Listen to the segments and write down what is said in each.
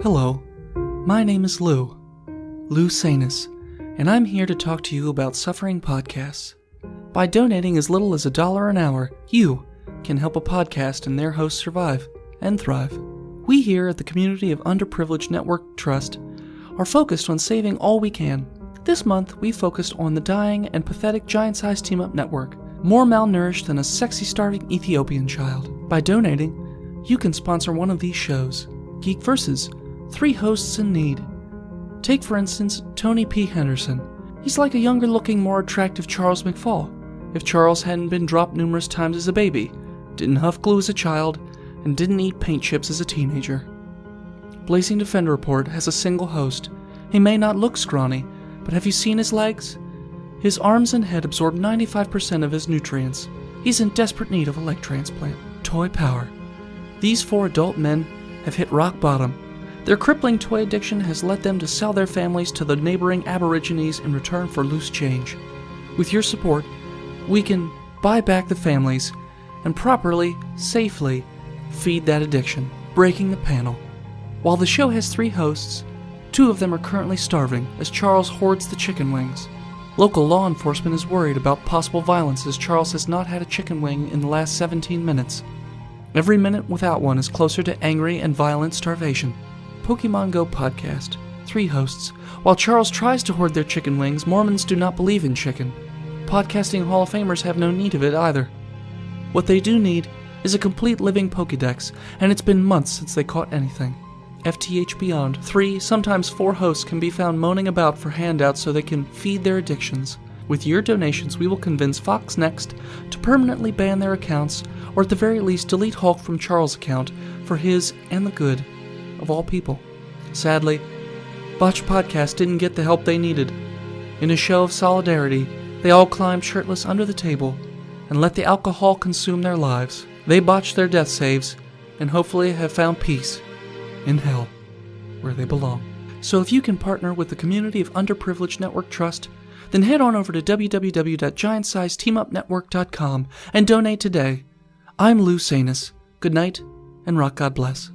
Hello, my name is Lou Sanus, and I'm here to talk to you about suffering podcasts. By donating as little as $1 an hour, you can help a podcast and their hosts survive and thrive. We here at the Community of Underprivileged Network Trust are focused on saving all we can. This month, we focused on the dying and pathetic giant-sized team-up network, more malnourished than a sexy starving Ethiopian child. By donating, you can sponsor one of these shows. Geek Versus, 3 hosts in need. Take, for instance, Tony P. Henderson. He's like a younger-looking, more attractive Charles McFall, if Charles hadn't been dropped numerous times as a baby, didn't huff glue as a child, and didn't eat paint chips as a teenager. Blazing Defender Report has a single host. He may not look scrawny, but have you seen his legs? His arms and head absorb 95% of his nutrients. He's in desperate need of a leg transplant. Toy Power. These 4 adult men have hit rock bottom. Their crippling toy addiction has led them to sell their families to the neighboring Aborigines in return for loose change. With your support, we can buy back the families and properly, safely feed that addiction, breaking the panel. While the show has 3 hosts, 2 of them are currently starving as Charles hoards the chicken wings. Local law enforcement is worried about possible violence as Charles has not had a chicken wing in the last 17 minutes. Every minute without one is closer to angry and violent starvation. Pokemon Go podcast, 3 hosts. While Charles tries to hoard their chicken wings, Mormons do not believe in chicken. Podcasting Hall of Famers have no need of it either. What they do need is a complete living Pokédex, and it's been months since they caught anything. FTH Beyond, 3, sometimes 4 hosts can be found moaning about for handouts so they can feed their addictions. With your donations, we will convince Fox Next to permanently ban their accounts, or at the very least delete Hulk from Charles' account for his and the good of all people. Sadly, Botched Podcast didn't get the help they needed. In a show of solidarity, they all climbed shirtless under the table and let the alcohol consume their lives. They botched their death saves and hopefully have found peace in hell, where they belong. So if you can partner with the Community of Underprivileged Network Trust, then head on over to www.giantsizeteamupnetwork.com and donate today. I'm Lou Sanus. Good night, and rock God bless.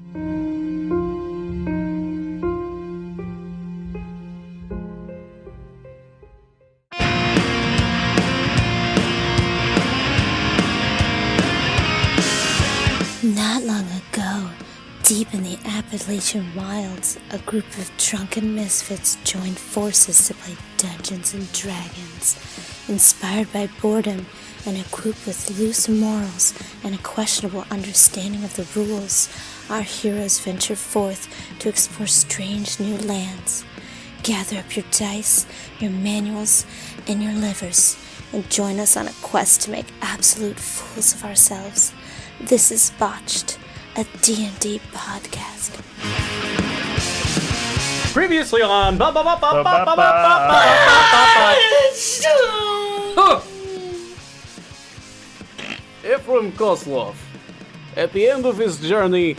Not long ago, deep in the Appalachian wilds, a group of drunken misfits joined forces to play Dungeons and Dragons. Inspired by boredom and a group with loose morals and a questionable understanding of the rules, our heroes venture forth to explore strange new lands. Gather up your dice, your manuals, and your livers, and join us on a quest to make absolute fools of ourselves. This is Botched, a D&D podcast. Previously on Ephraim Kozlov, at the end of his journey,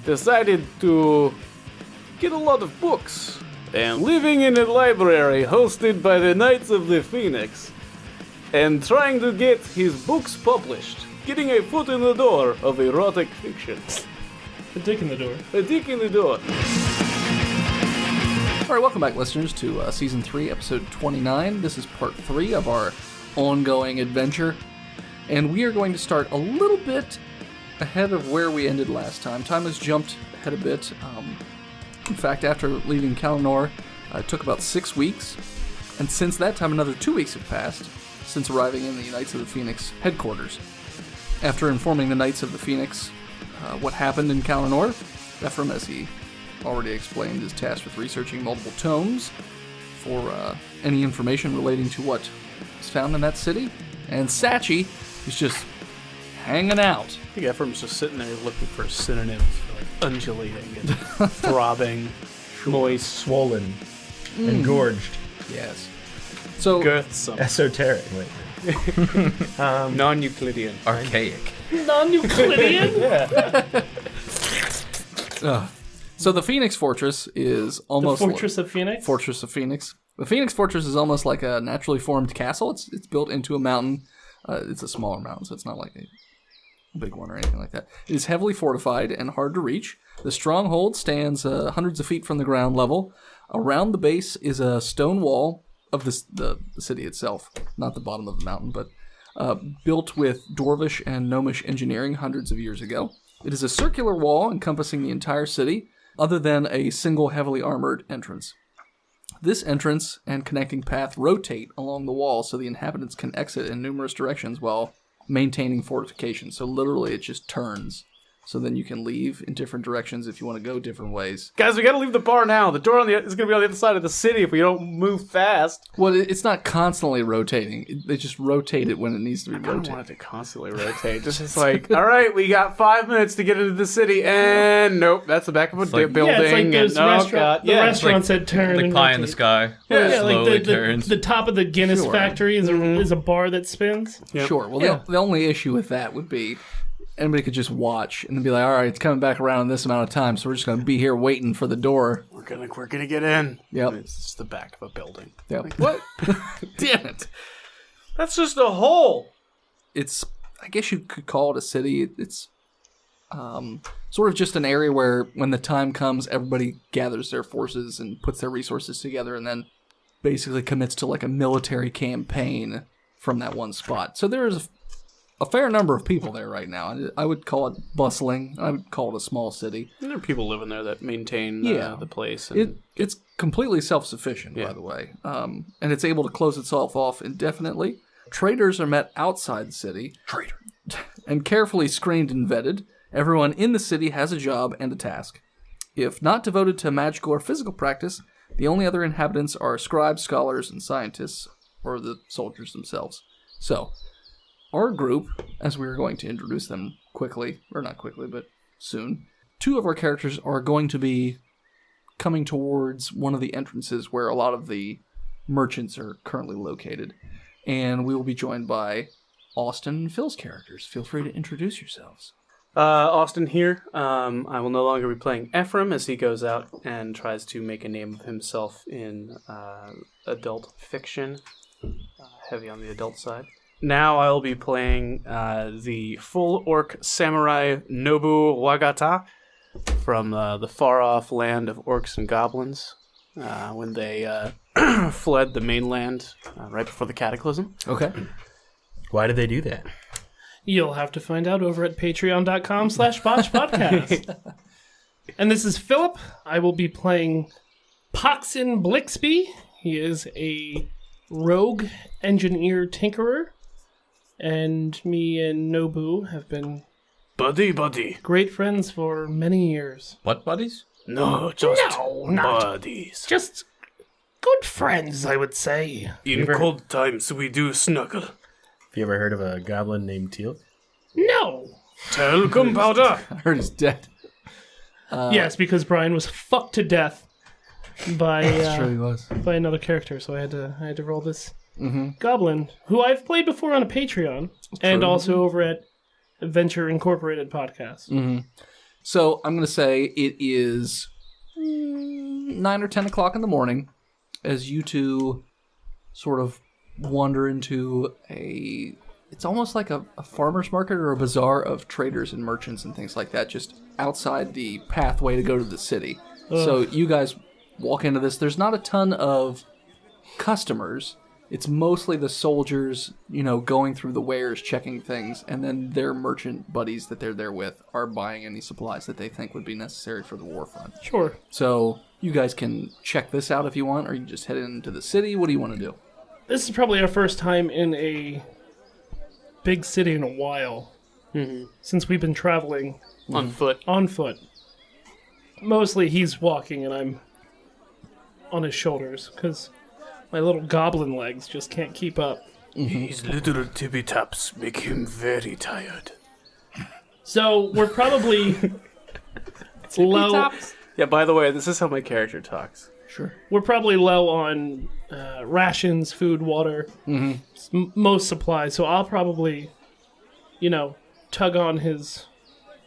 decided to get a lot of books, and living in a library hosted by the Knights of the Phoenix, and trying to get his books published, getting a foot in the door of erotic fiction. A dick in the door. A dick in the door. Alright, welcome back, listeners, to Season 3, Episode 29. This is Part 3 of our ongoing adventure, and we are going to start a little bit ahead of where we ended last time. Time has jumped ahead a bit. In fact, after leaving Kalanor, it took about 6 weeks, and since that time, another 2 weeks have passed since arriving in the Knights of the Phoenix headquarters. After informing the Knights of the Phoenix what happened in Kalanor, Ephraim, as he already explained, is tasked with researching multiple tomes for any information relating to what is found in that city. And Sachi is just hanging out. I think Ephraim's just sitting there looking for synonyms for like undulating and throbbing, moist, Swollen. Engorged. Yes. So girthsome, Esoteric. non-Euclidean, archaic. Non-Euclidean? Yeah. So the Phoenix Fortress is almost... The Fortress of Phoenix? Fortress of Phoenix. The Phoenix Fortress is almost like a naturally formed castle. It's built into a mountain. It's a smaller mountain, so it's not like a big one or anything like that. It is heavily fortified and hard to reach. The stronghold stands hundreds of feet from the ground level. Around the base is a stone wall of the city itself, not the bottom of the mountain, but built with Dwarvish and Gnomish engineering hundreds of years ago. It is a circular wall encompassing the entire city, other than a single heavily armored entrance. This entrance and connecting path rotate along the wall so the inhabitants can exit in numerous directions while maintaining fortification. So literally it just turns. So then you can leave in different directions if you want to go different ways. Guys, we gotta leave the bar now. The door is going to be on the other side of the city if we don't move fast. Well, it's not constantly rotating. They just rotate it when it needs to be I don't rotated. want it to constantly rotate. Just like, all right, we got 5 minutes to get into the city, and nope, that's the back of a building. Yeah, it's like those restaurants that turn. Like and pie in the rotate. sky. Yeah, slowly like turns. the top of the Guinness Sure. factory is a bar that spins. Yep. Sure. Well, Yeah. the only issue with that would be anybody could just watch and then be like, all right, it's coming back around in this amount of time, so we're just going to be here waiting for the door. We're gonna get in. Yep. It's just the back of a building. Yep. Like, what? Damn it. That's just a hole. It's, I guess you could call it a city. It's sort of just an area where when the time comes, everybody gathers their forces and puts their resources together and then basically commits to like a military campaign from that one spot. So there's a fair number of people there right now. I would call it bustling. I would call it a small city. And there are people living there that maintain the place. And It's completely self-sufficient, by the way, and it's able to close itself off indefinitely. Traders are met outside the city, and carefully screened and vetted. Everyone in the city has a job and a task. If not devoted to magical or physical practice, the only other inhabitants are scribes, scholars, and scientists, or the soldiers themselves. So, our group, as we are going to introduce them quickly, or not quickly, but soon, 2 of our characters are going to be coming towards one of the entrances where a lot of the merchants are currently located. And we will be joined by Austin and Phil's characters. Feel free to introduce yourselves. Austin here. I will no longer be playing Ephraim as he goes out and tries to make a name of himself in adult fiction, heavy on the adult side. Now I'll be playing the full orc samurai Nobu Wagata from the far-off land of orcs and goblins when they fled the mainland right before the cataclysm. Okay. Why did they do that? You'll have to find out over at patreon.com/botchpodcast. And this is Philip. I will be playing Poxin Blixby. He is a rogue engineer tinkerer. And me and Nobu have been Buddy. great friends for many years. What buddies? No, just not buddies. just good friends, I would say. In cold times, we do snuggle. Have you ever heard of a goblin named Teal? No. Talcum powder. I heard he's dead. Yes, because Brian was fucked to death by Sure he was. by another character, so I had to roll this goblin, who I've played before on a Patreon and also over at Adventure Incorporated podcast. So I'm going to say it is 9 or 10 o'clock in the morning as you two sort of wander into it's almost like a farmer's market or a bazaar of traders and merchants and things like that, just outside the pathway to go to the city. So you guys walk into this. There's not a ton of customers. It's mostly the soldiers, going through the wares, checking things, and then their merchant buddies that they're there with are buying any supplies that they think would be necessary for the war front. Sure. So you guys can check this out if you want, or you can just head into the city. What do you want to do? This is probably our first time in a big city in a while, since we've been traveling On foot. on foot. Mostly he's walking and I'm on his shoulders, because my little goblin legs just can't keep up. His little tippy taps make him very tired. So we're probably low. Yeah, by the way, this is how my character talks. Sure. We're probably low on rations, food, water, most supplies. So I'll probably, tug on his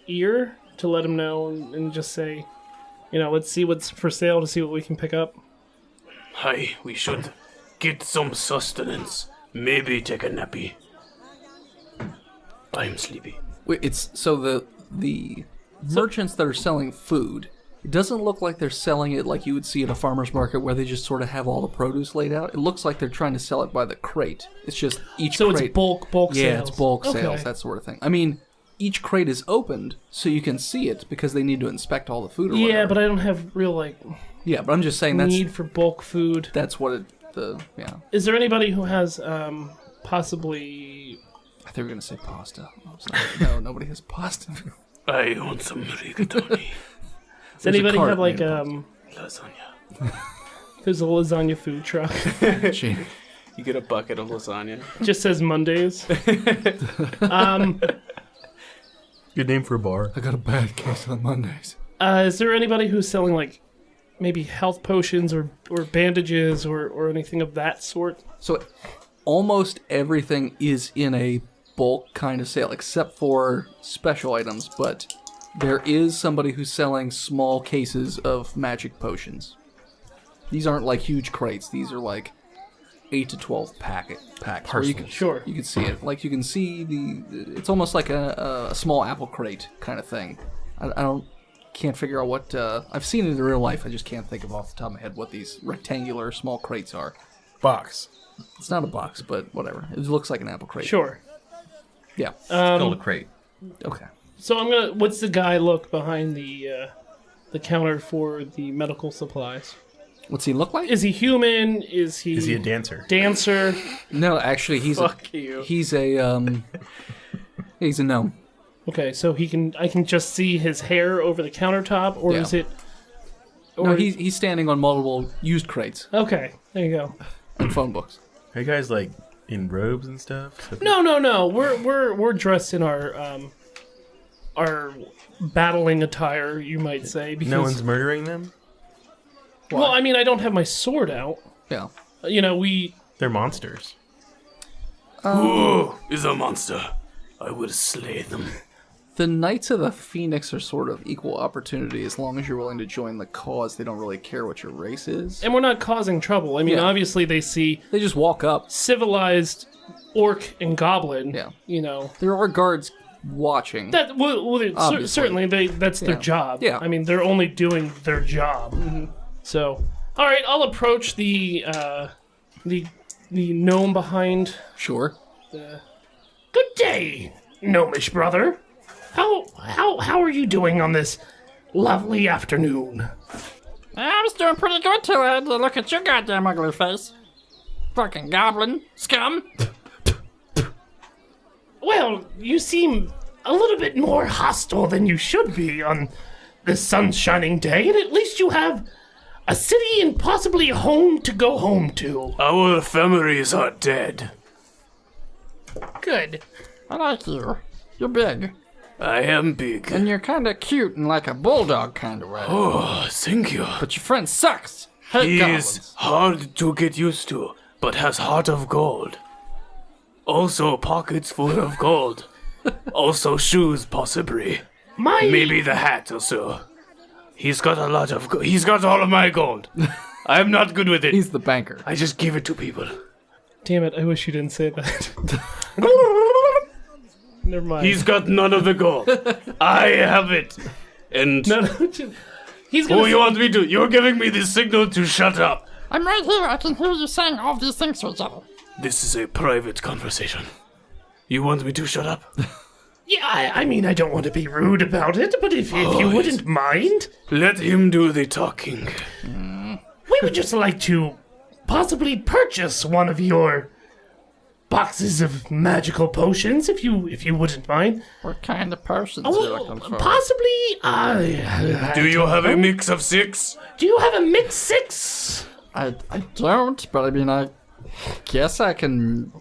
ear to let him know and just say, let's see what's for sale to see what we can pick up. Hi, we should get some sustenance. Maybe take a nappy. I'm sleepy. It's so the merchants that are selling food. It doesn't look like they're selling it like you would see at a farmer's market where they just sort of have all the produce laid out. It looks like they're trying to sell it by the crate. It's just each So crate. it's bulk sales. Yeah, it's bulk Okay. sales, that sort of thing. I mean, each crate is opened so you can see it because they need to inspect all the food or whatever. Yeah, but I don't have real Yeah, but I'm just saying need for bulk food. that's what it yeah. Is there anybody who has possibly? I thought you were gonna say pasta. I was like, no, nobody has pasta. I want some rigatoni. Does anybody cart have like made of Lasagna. There's a lasagna food truck. Gee. You get a bucket of lasagna. It just says Mondays. Good name for a bar. I got a bad case on Mondays. Is there anybody who's selling like maybe health potions or bandages or anything of that sort? So almost everything is in a bulk kind of sale, except for special items, but there is somebody who's selling small cases of magic potions. These aren't like huge crates. These are like 8 to 12 packs. Where you can, Sure. You can see it. Like you can see it's almost like a small apple crate kind of thing. Can't figure out what, I've seen it in real life. I just can't think of off the top of my head what these rectangular small crates are. Box. It's not a box, but whatever. It looks like an apple crate. Sure. Yeah. It's called a crate. Okay. So what's the guy look behind the counter for the medical supplies? What's he look like? Is he human? Is he a dancer? Dancer? No, actually, he's Fuck you. He's a he's a gnome. Okay, so I can just see his hair over the countertop, or Yeah. is it? Or, No, he's standing on multiple used crates Okay, there you go. and phone books. Are you guys like in robes and stuff? No. We're dressed in our battling attire, you might say. Because, No one's murdering them? Well, I mean, I don't have my sword out. Yeah. They're monsters. Who is a monster? I will slay them. The Knights of the Phoenix are sort of equal opportunity as long as you're willing to join the cause. They don't really care what your race is. And we're not causing trouble. I mean, Yeah. obviously they see They just walk up. civilized orc and goblin. Yeah. There are guards watching. That Obviously. certainly that's their job. Yeah. I mean, they're only doing their job. So, all right, I'll approach the gnome behind. Sure. Good day, gnomish brother. How are you doing on this lovely afternoon? I was doing pretty good till I had to look at your goddamn ugly face. Fucking goblin. Scum. Well, you seem a little bit more hostile than you should be on this sun-shining day, and at least you have a city and possibly a home to go home to. Our families are dead. Good. I like you. You're big. I am big. And you're kinda cute in like a bulldog kind of way. Oh, thank you. But your friend sucks. Hate He goblins. is hard to get used to, but has heart of gold. Also pockets full of gold. Also shoes, possibly. Maybe the hat also. He's got a lot of gold. He's got all of my gold. I'm not good with it. He's the banker. I just give it to people. Damn it, I wish you didn't say that. Never mind. He's got none of the gold. I have it. And No, he's gonna who you want me to? You're giving me the signal to shut up. I'm right here. I can hear you saying all these things to each other. This is a private conversation. You want me to shut up? Yeah, I mean, I don't want to be rude about it, but if you wouldn't mind, Let him do the talking. we would just like to possibly purchase one of your boxes of magical potions, if you wouldn't mind. What kind of potions are you looking for? Possibly, Do you have a mix of 6? do you have a mix 6? I don't, but I mean, I guess I can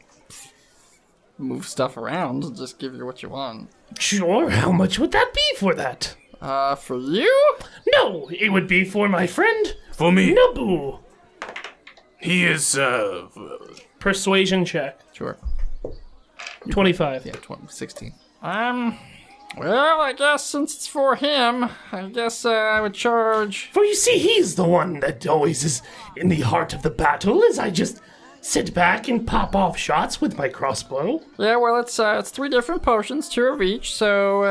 move stuff around and just give you what you want. Sure, how much would that be for that? For you? No, it would be for my friend, For me, Nabu. he is, Persuasion check. Sure. 25. Yeah, 16. Well, I guess since it's for him, I guess I would charge. For you see, he's the one that always is in the heart of the battle, as I just sit back and pop off shots with my crossbow. Yeah, well, it's 3 different potions, 2 of each. So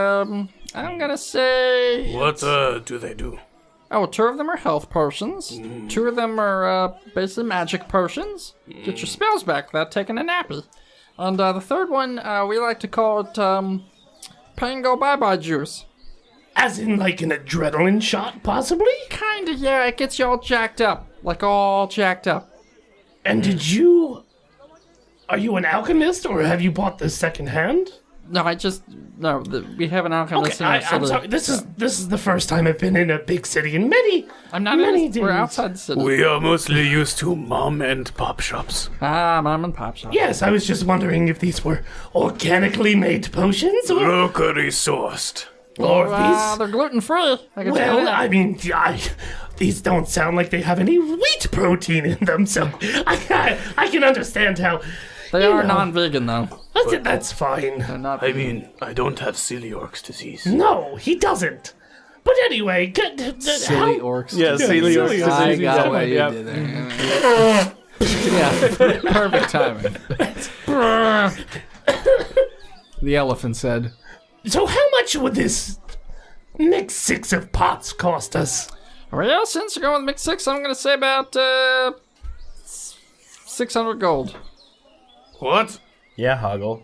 I'm gonna say. What do they do? Oh, 2 of them are health potions. 2 of them are basically magic potions. Get your spells back without taking a nappy. And the 3rd one, we like to call it Pain Go Bye-Bye Juice. As in, like, an adrenaline shot, possibly? Kinda, yeah, it gets you all jacked up. Like, all jacked up. And are you an alchemist, or have you bought this secondhand? No, we have an alchemist Okay, in our I'm city. sorry. This is the first time I've been in a big city in many. I'm not many in, we're days. outside the city. We are mostly used to mom and pop shops. Mom and pop shop. Yes, I was just wondering if these were organically made potions, or Locally sourced. these. They're gluten-free. I can tell you Well, that. I mean, these don't sound like they have any wheat protein in them, so I can understand how. They you are know. non-vegan, though. That's fine. They're not I mean, I don't have celiac disease. No, he doesn't. But anyway, silly orcs. Yeah, celiac disease. I got what you Yeah. did there. Yeah, perfect timing. The elephant said, So how much would this next 6 of pots cost us? well, since you're going with mix 6, I'm going to say about 600 gold. What? Yeah, Hoggle.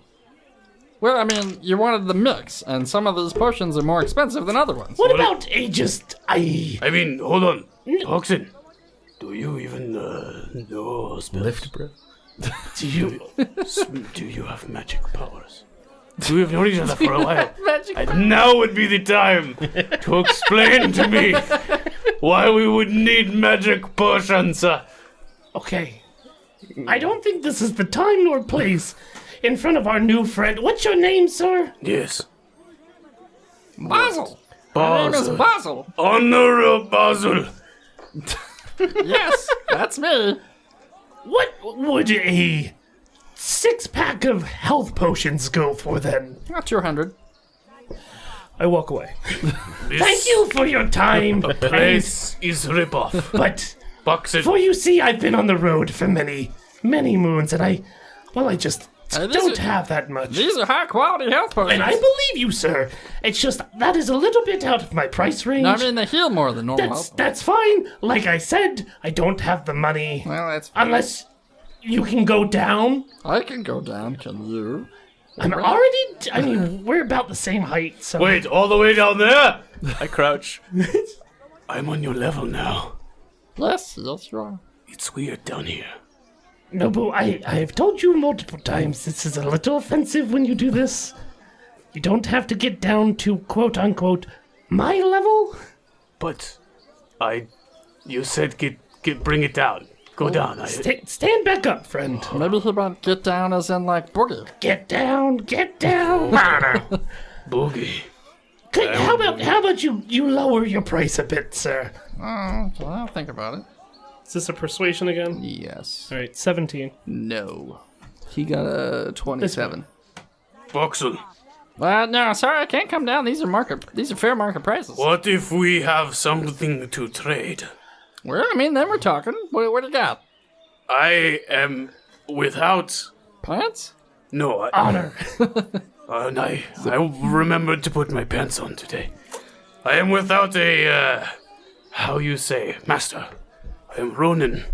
Well, I mean, you wanted the mix, and some of these potions are more expensive than other ones. What about I mean, hold on. Oxen, do you even know spells? Lift, bro. Do you have magic powers? We've known each other for a while. And now would be the time to explain to me why we would need magic potions. Okay. I don't think this is the time nor place in front of our new friend. What's your name, sir? Yes. Basil! My name is Basil! Honor Basil. Yes, that's me. What would a 6-pack of health potions go for then? Not 200. I walk away. Thank you for your time. Place is ripoff. But Boxing. for you see, I've been on the road for many, many moons, and I just Hey, these don't are- have that much. These are high-quality health potions. And I believe you, sir. It's just that is a little bit out of my price range. No, I mean, they heal more than normal health. That's fine. Like I said, I don't have the money. Well, that's... Unless you can go down. I can go down, can you? I'm already. I mean, we're about the same height, so. Wait, all the way down there? I crouch. I'm on your level now. Yes, you are. It's weird down here. No, but I've told you multiple times this is a little offensive when you do this. You don't have to get down to quote unquote my level. But you said bring it down. Go down. Stand back up, friend. Maybe he meant get down as in, like, boogie. Get down, get down. Boogie. Okay, how about you lower your price a bit, sir? Well, I'll think about it. Is this a persuasion again? Yes. All right, 17. No. He got a 27. Boxel. No, sorry, I can't come down. These are fair market prices. What if we have something to trade? Well, I mean, then we're talking. What do you got? I am without. Pants? No, Honor. and I remembered to put my pants on today. I am without a, how you say, master. I am Ronin.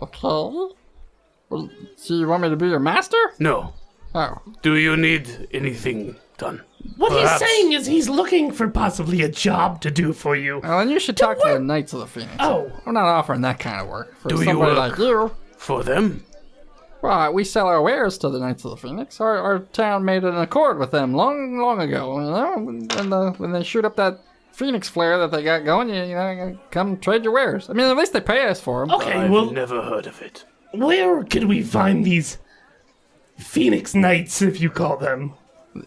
Okay. Well, so you want me to be your master? No. Oh. Do you need anything done? What Perhaps. he's saying is he's looking for possibly a job to do for you. Well, then you should talk to the Knights of the Phoenix. Oh. We're not offering that kind of work for Do you somebody work? like you. For them? Well, we sell our wares to the Knights of the Phoenix. Our town made an accord with them long ago. You know, when they shoot up that Phoenix flare that they got going, you come trade your wares. I mean, at least they pay us for them. Okay, I've well, never heard of it. where could we find these Phoenix Knights, if you call them?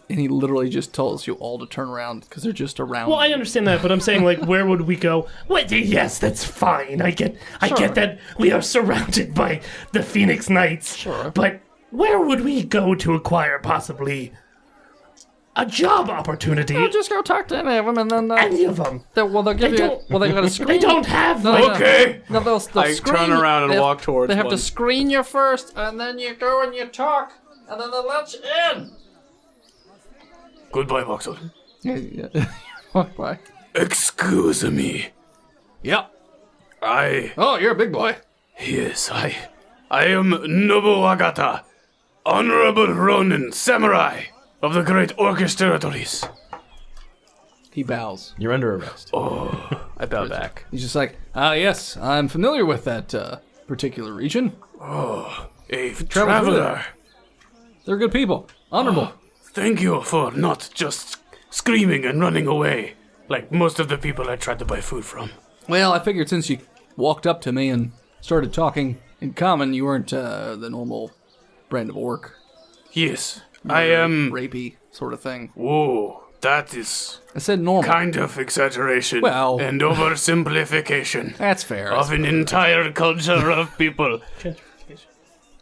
And he literally just tells you all to turn around because they're just around. Well, I understand that, but I'm saying, like, where would we go? Wait, yes, that's fine. I get that we are surrounded by the Phoenix Knights. Sure. But where would we go to acquire possibly a job opportunity. Well, just go talk to any of them, and then Any of them. they'll give They you. don't- Well, they got to screen. They don't have. Okay. No, they'll I screen turn you. around and They have- walk towards They have one. to screen you first, and then you go and you talk, and then they'll let you in. Goodbye, Boxer. Yeah. Walk by. Excuse me. Yep. I Oh, you're a big boy. Yes, I am Nobu Agata, Honorable Ronin Samurai of the Great Orcish Territories. He bows. You're under arrest. I bow back. He's just like, yes, I'm familiar with that particular region. A through traveler. They're good people. Honorable. Thank you for not just screaming and running away like most of the people I tried to buy food from. Well, I figured since you walked up to me and started talking in common, you weren't the normal brand of orc. Yes, I am. Rapey sort of thing. Whoa, that is I said normal. kind of exaggeration Well- and oversimplification That's fair. of an entire culture of people.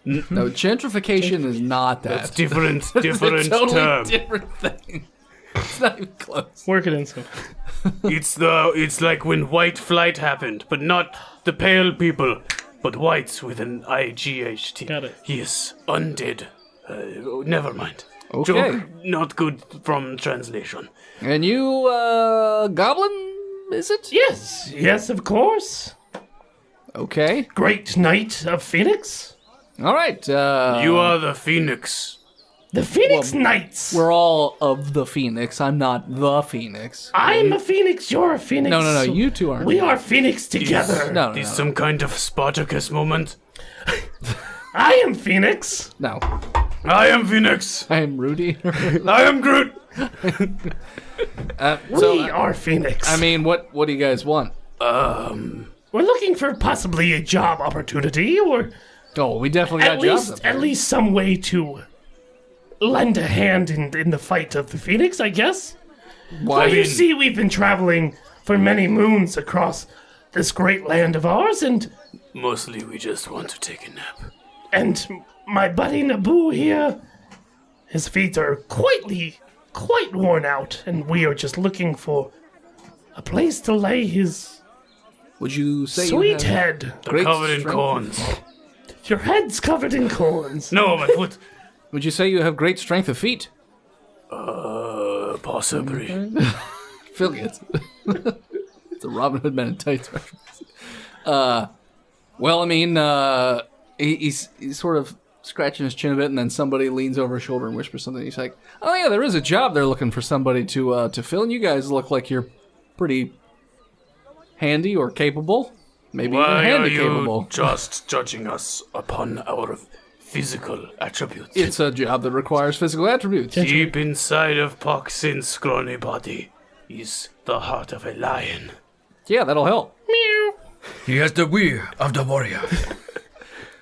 No, gentrification is not that. It's different It's a totally term. different thing. It's not even close. Work it in some. It's like when white flight happened, but not the pale people, but whites with an IGHT. Got it. Yes, undead. Never mind. Okay. Joke not good from translation. And you, goblin, is it? Yes, of course. Okay. Great Knight of Phoenix. All right. You are the Phoenix. The Phoenix Knights. We're all of the Phoenix. I'm not the Phoenix. I'm a Phoenix. You're a Phoenix. No. You two aren't. We are Phoenix together. No. Is some kind of Spartacus moment? I am Phoenix. No. I am Phoenix. I am Rudy. I am Groot. We are Phoenix. I mean, what do you guys want? we're looking for possibly a job opportunity, or Oh, we definitely got jobs up at there. least some way to lend a hand in the fight of the Phoenix, I guess. Why? Well, you see, we've been traveling for many moons across this great land of ours, and Mostly we just want to take a nap. my buddy Naboo here, his feet are quite worn out, and we are just looking for a place to lay his Would you say sweet you have head. They're covered in strength? corns. Your head's covered in corns. No, my foot. Would you say you have great strength of feet? Possibly. Phil gets it. It's a Robin Hood Men in Tights reference. Well, I mean, he's sort of scratching his chin a bit, and then somebody leans over his shoulder and whispers something. He's like, "Oh yeah, there is a job they're looking for somebody to fill, and you guys look like you're pretty handy or capable, maybe even Why are handy you capable." just judging us upon our physical attributes? It's a job that requires physical attributes. Deep inside of Poxin's scrawny body is the heart of a lion. Yeah, that'll help. He has the will of the warrior.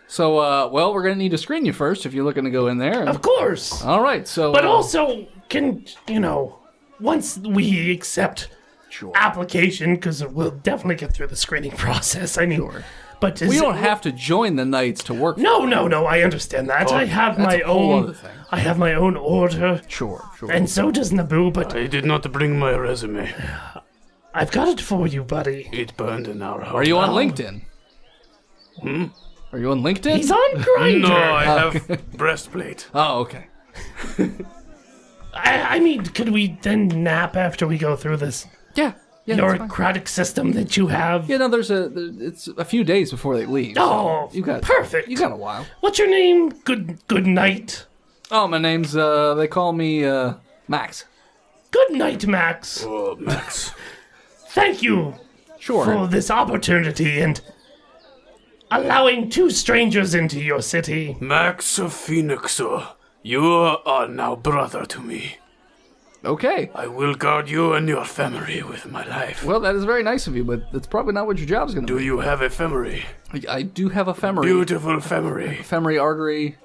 So, well, we're gonna need to screen you first if you're looking to go in there. Of course. All right, so. But also, once we accept application, because we'll definitely get through the screening process. I mean, but we don't have to join the Knights to work. No, I understand that. I have my a whole own. other thing. I have my own order, Sure. and so does Naboo. But I did not bring my resume. I've got it for you, buddy. It burned in our house. Are you on LinkedIn? Are you on LinkedIn? He's on Grindr. No, I have breastplate. Oh, okay. I mean, could we then nap after we go through this Yeah. Yeah. that's fine. bureaucratic system that you have? Yeah, no, it's a few days before they leave. Oh, you got perfect. You got a while. What's your name? Good night. Oh, my name's they call me Max. Good night, Max. Oh, Max. Thank you Sure. for this opportunity and allowing two strangers into your city. Max of Phoenix, you are now brother to me. Okay. I will guard you and your family with my life. Well, that is very nice of you, but that's probably not what your job's going to Do be. you have a family? I do have a femory. Beautiful family. Femory artery.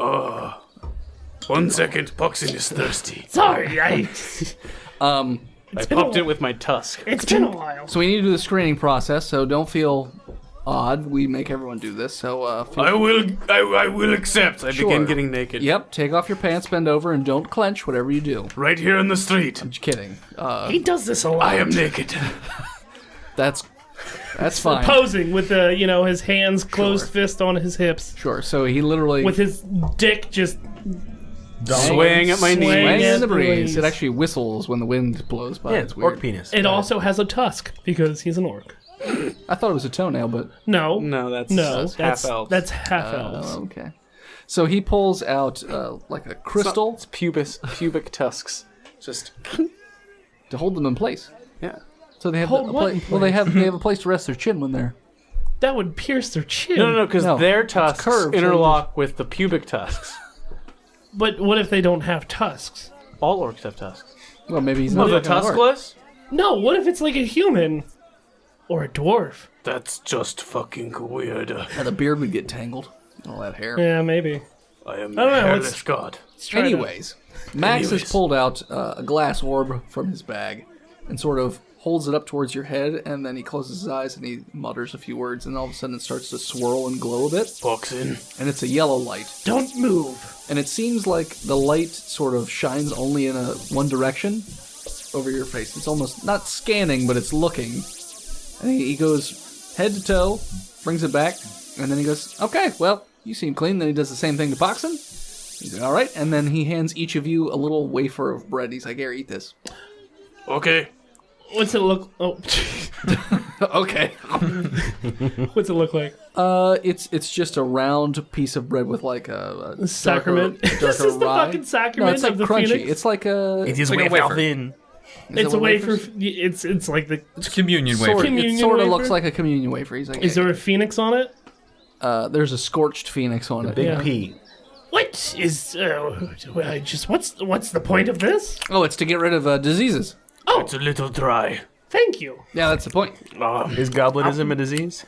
1 second, Poxin is thirsty. Sorry, I been popped a it with my tusk. it's been a while. So we need to do the screening process, so don't feel odd. We make everyone do this, so I will accept. I begin getting naked. Yep, take off your pants, bend over, and don't clench whatever you do. Right here in the street. I'm just kidding. He does this a lot. I am naked. That's fine. Posing with the, his hands closed fist on his hips. Sure, so he literally... With his dick just Swaying at my Swaying knees. Swaying in the at the breeze. breeze. It actually whistles when the wind blows by. Yeah, It's weird. orc penis. It also has a tusk because he's an orc. I thought it was a toenail, but... No, No, that's that's half elves. That's half elves. Oh, okay. So he pulls out like a crystal It's pubic tusks. Just to hold them in place. yeah. So they have Hold what in well, they have a place to rest their chin when they're... That would pierce their chin. No, because No, their it's tusks curved, so interlock with the pubic tusks. But what if they don't have tusks? All orcs have tusks. Well, maybe he's Oh, not the fucking an orc. tuskless? No, what if it's like a human or a dwarf? That's just fucking weird. And the beard would get tangled. All that hair. Yeah, maybe. I am I don't know, hairless it's- god. Let's try to- Anyways, Max has pulled out a glass orb from his bag and sort of holds it up towards your head, and then he closes his eyes and he mutters a few words, and all of a sudden it starts to swirl and glow a bit, Boxing. and it's a yellow light. Don't move. And it seems like the light sort of shines only in one direction over your face. It's almost not scanning, but it's looking. And he goes head to toe, brings it back, and then he goes, okay, well, you seem clean. Then he does the same thing to Poxon. He's like, all right. And then he hands each of you a little wafer of bread. He's like, here, eat this. Okay. What's it look? Oh, Okay. what's it look like? It's just a round piece of bread with like a Sacrament. darker This is the rye. fucking No, sacrament it's like of the crunchy. Phoenix. It's like a. It is like a wafer wafer. thin. Is It's it a wafer. wafers? It's like the. It's a communion Sort, wafer. Communion it sort of wafer? looks like a communion wafer. He's like, Is there a phoenix on it? there's a scorched phoenix on it. Big Yeah. P. What is? What's the point of this? Oh, it's to get rid of diseases. Oh, It's a little dry. thank you. Yeah, that's the point. Is goblinism a disease?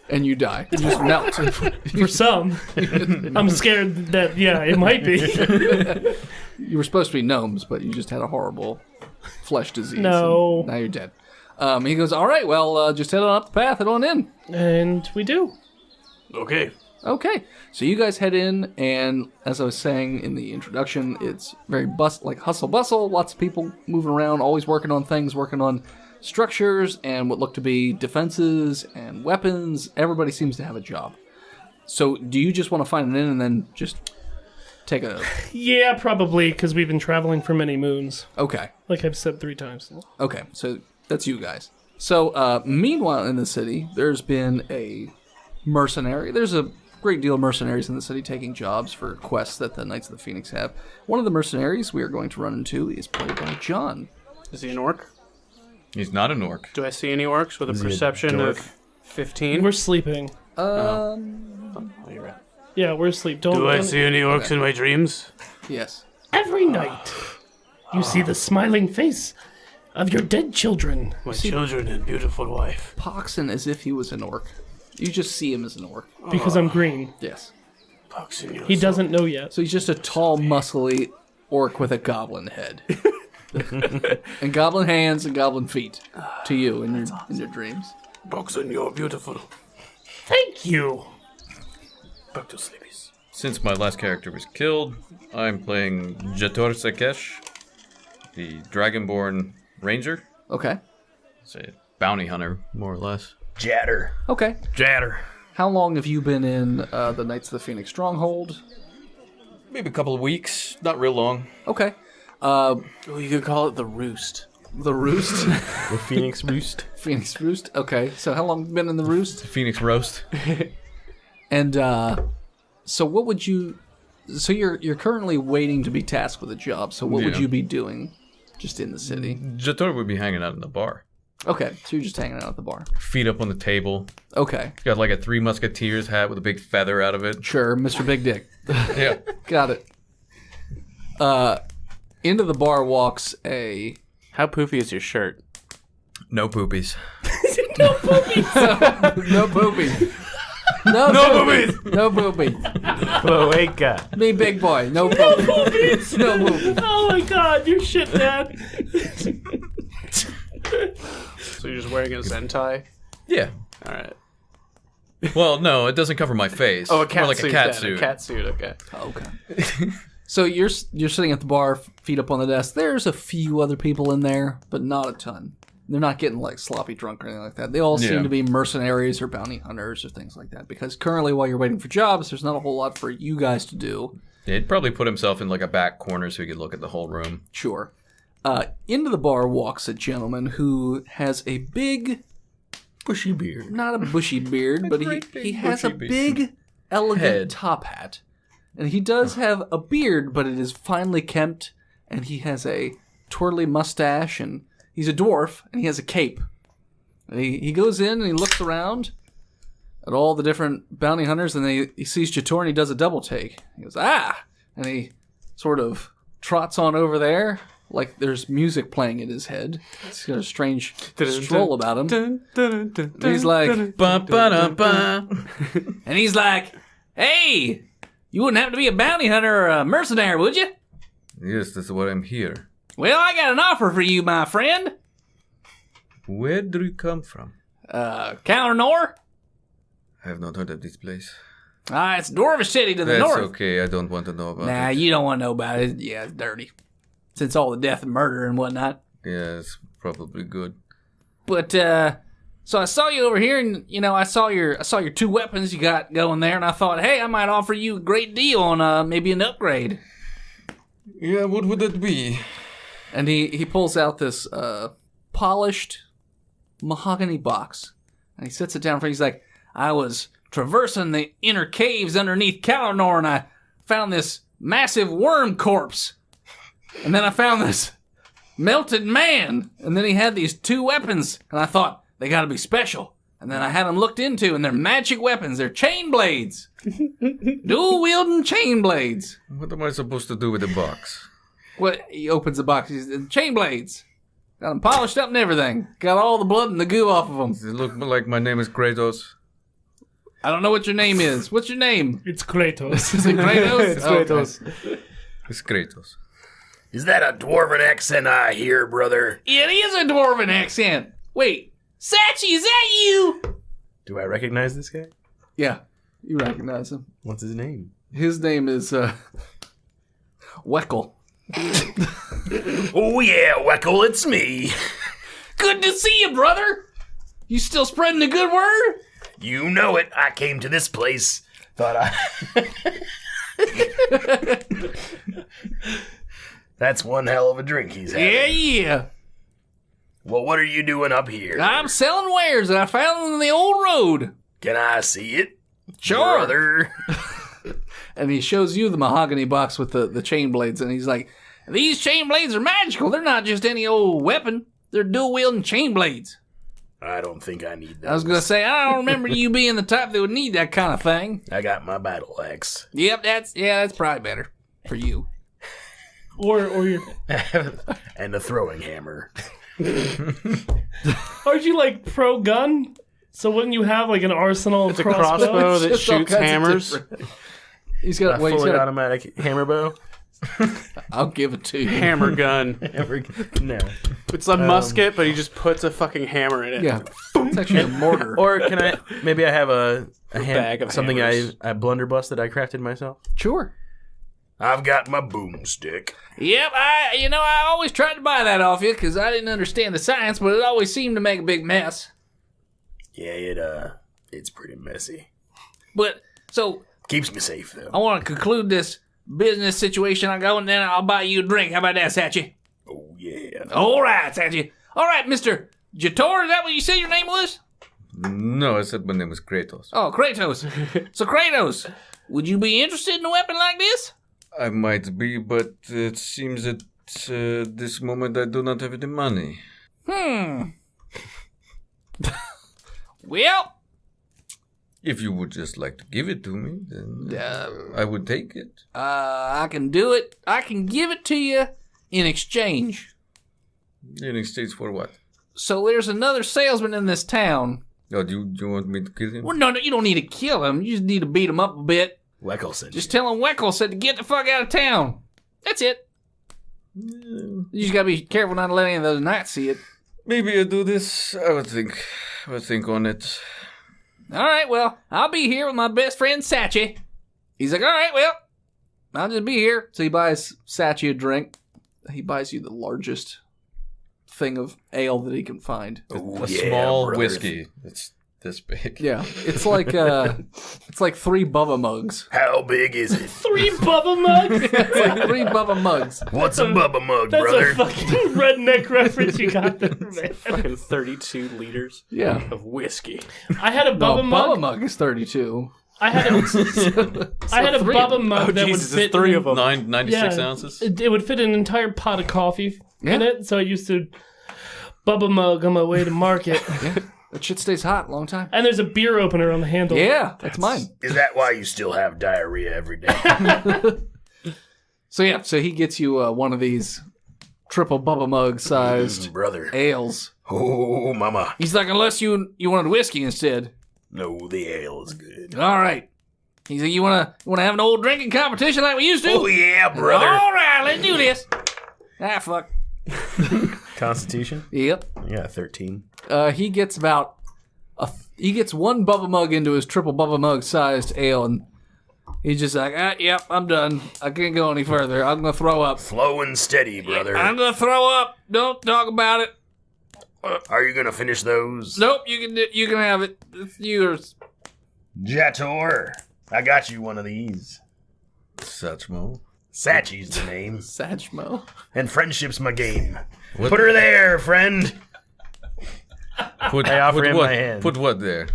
And you die. You just melt. For some, I'm scared that it might be. You were supposed to be gnomes, but you just had a horrible flesh disease. No. and now you're dead. He goes, all right, well, just head on up the path, head on in. And we do. Okay. Okay, so you guys head in, and as I was saying in the introduction, it's very like hustle bustle, lots of people moving around, always working on things, working on structures and what look to be defenses and weapons. Everybody seems to have a job. So do you just want to find an inn and then just take a... Yeah, probably because we've been traveling for many moons, Okay, like I've said 3 times. okay, so that's you guys. So meanwhile in the city, there's been a mercenary. There's a great deal of mercenaries in the city taking jobs for quests that the Knights of the Phoenix have. One of the mercenaries we are going to run into is played by John. Is he an orc? He's not an orc. Do I see any orcs with a he a perception dork? of 15? We're sleeping. Oh, you're right. Yeah, we're asleep. Don't. Do I don't- see any orcs in my dreams? Yes. Every night, you see the smiling face of your dead children. My children and beautiful wife. Poxon as if he was an orc. You just see him as an orc. Because I'm green. Yes. He doesn't know yet. So he's just a tall, muscly orc with a goblin head. And goblin hands and goblin feet to you in your dreams. Boxon, you're beautiful. Thank you. Back to sleepies. Since my last character was killed, I'm playing Jator Sakesh, the Dragonborn Ranger. Okay. It's a bounty hunter, more or less. Jatter. Okay. Jatter. How long have you been in the Knights of the Phoenix Stronghold? Maybe a couple of weeks, not real long. Okay. Oh, you could call it the roost. The Roost. The Phoenix Roost. Phoenix Roost. Okay. So how long have you been in the Roost? Phoenix Roast. And so what would you... So you're currently waiting to be tasked with a job. So what would Yeah. you be doing just in the city? Jator would be hanging out in the bar. Okay. So you're just hanging out at the bar. Feet up on the table. Okay. Got like a Three Musketeers hat with a big feather out of it. Sure. Mr. Big Dick. Yeah. Got it. Into the bar walks a... How poofy is your shirt? No poopies. No poopy. No poopy. No poopy. Cloaca. Me big boy. No poopy. No poopy. Oh my god, you're shit, Dad. So you're just wearing a zentai? Yeah. Alright. Well, no, it doesn't cover my face. Oh, a cat More like suit. a cat then, suit. A cat suit. Okay. Okay. So you're sitting at the bar, feet up on the desk. There's a few other people in there, but not a ton. They're not getting like sloppy drunk or anything like that. They all seem to be mercenaries or bounty hunters or things like that. Because currently, while you're waiting for jobs, there's not a whole lot for you guys to do. Yeah, he'd probably put himself in like a back corner so he could look at the whole room. Sure. Into the bar walks a gentleman who has a big, Bushy beard. not a bushy beard, but he has a bushy beard. big, elegant Head. top hat. And he does have a beard, but it is finely kempt, and he has a twirly mustache, and he's a dwarf, and he has a cape. And he goes in and he looks around at all the different bounty hunters, and he sees Jator, and he does a double take. He goes, ah! And he sort of trots on over there, like there's music playing in his head. He's got a strange stroll about him. And he's like, Ba-ba-da-ba. and he's like, hey! You wouldn't happen to be a bounty hunter or a mercenary, would you? Yes, that's why I'm here. Well, I got an offer for you, my friend. Where do you come from? Calernor? I have not heard of this place. It's Dwarvish City to the That's north. okay, I don't want to know about Nah, it. you don't want to know about it. Yeah, it's dirty. Since all the death and murder and whatnot. Yeah, it's probably good. But, so I saw you over here, and, I saw your 2 weapons you got going there, and I thought, hey, I might offer you a great deal on, maybe an upgrade. Yeah, what would that be? And he pulls out this, polished mahogany box. And he sets it down for you. He's like, I was traversing the inner caves underneath Calernor, and I found this massive worm corpse. And then I found this melted man. And then he had these 2 weapons. And I thought, they gotta be special. And then I had them looked into, and they're magic weapons. They're chain blades. Dual-wielding chain blades. What am I supposed to do with the box? What? He opens the box. He's chain blades. Got them polished up and everything. Got all the blood and the goo off of them. Does it look like my name is Kratos? I don't know what your name is. What's your name? It's Kratos. Is it Kratos? It's Kratos. It's Kratos. Is that a dwarven accent I hear, brother? It is a dwarven accent. Wait, Sachi, is that you? Do I recognize this guy? Yeah, you recognize him. What's his name? His name is Weckle. Oh yeah, Weckle, it's me. Good to see you, brother. You still spreading the good word? You know it. I came to this place. Thought I... That's one hell of a drink he's having. Yeah. Well, what are you doing up here? I'm selling wares that I found on the old road. Can I see it? Sure. Brother. And he shows you the mahogany box with the chain blades, and he's like, these chain blades are magical. They're not just any old weapon. They're dual-wielding chain blades. I don't think I need that. I was going to say, I don't remember you being the type that would need that kind of thing. I got my battle axe. Yep, that's probably better for you. or your And the throwing hammer. aren't you like pro gun? So wouldn't you have like an arsenal of It's a crossbow that Just all shoots kinds of hammers. different- He's got, A wait, he's fully got automatic hammer bow. I'll give it to you. Hammer gun. No. It's a musket, but he just puts a fucking hammer in it. Yeah, it's actually a mortar. Or can I? Maybe I have a bag of something hammers. I blunderbuss that I crafted myself. Sure. I've got my boomstick. Yep, I always tried to buy that off you because I didn't understand the science, but it always seemed to make a big mess. Yeah, it's pretty messy. But, so, Keeps me safe though. I want to conclude this business situation I go, and then I'll buy you a drink. How about that, Sachi? Oh yeah. All right, Sachi. All right, Mr. Jator, is that what you said your name was? No, I said my name was Kratos. Oh, Kratos. So, Kratos, would you be interested in a weapon like this? I might be, but it seems at this moment I do not have any money. Well, If you would just like to give it to me, then I would take it. I can do it. I can give it to you in exchange. In exchange for what? So there's another salesman in this town. Oh, do you want me to kill him? Well, no, you don't need to kill him. You just need to beat him up a bit. Weckle said. Just tell him Weckle said to get the fuck out of town. That's it. You just gotta be careful not to let any of those knights see it. Maybe I do this. I would think on it. All right, well, I'll be here with my best friend, Satchy. He's like, all right, well, I'll just be here. So he buys Satchy a drink. He buys you the largest thing of ale that he can find. A small whiskey. It's this big. Yeah, it's like 3 Bubba mugs. How big is it? 3 Bubba mugs? It's like 3 Bubba mugs. What's a Bubba mug, That's brother? a fucking redneck reference you got there, man. Fucking 32 liters Yeah. of whiskey. I had a No, Bubba mug. Bubba mug is 32. I had a Bubba mug Oh, that Jesus, would fit there's 3 in- of them. 96 ounces. It would fit an entire pot of coffee in Yeah. it, so I used to Bubba mug on my way to market. That shit stays hot a long time. And there's a beer opener on the handle. Yeah, that's mine. Is that why you still have diarrhea every day? So he gets you one of these triple Bubba mug sized Brother. ales. Oh, mama. He's like, unless you wanted whiskey instead. No, the ale is good. All right. He's like, you wanna have an old drinking competition like we used to? Oh, yeah, brother. All right, let's do this. Ah, fuck. Constitution? Yep. Yeah, 13. He gets about he gets 1 Bubba mug into his triple Bubba mug sized ale, and he's just like, yep, I'm done. I can't go any further. I'm gonna throw up. Flowing steady, brother. I'm gonna throw up. Don't talk about it. Are you gonna finish those? Nope, you can have it. It's yours. Jator, I got you one of these. Satchmo. Satchy's the name, Satchmo. and friendship's my game. What? Put her there, friend. Put, I offer put him what? my hand. Put what there?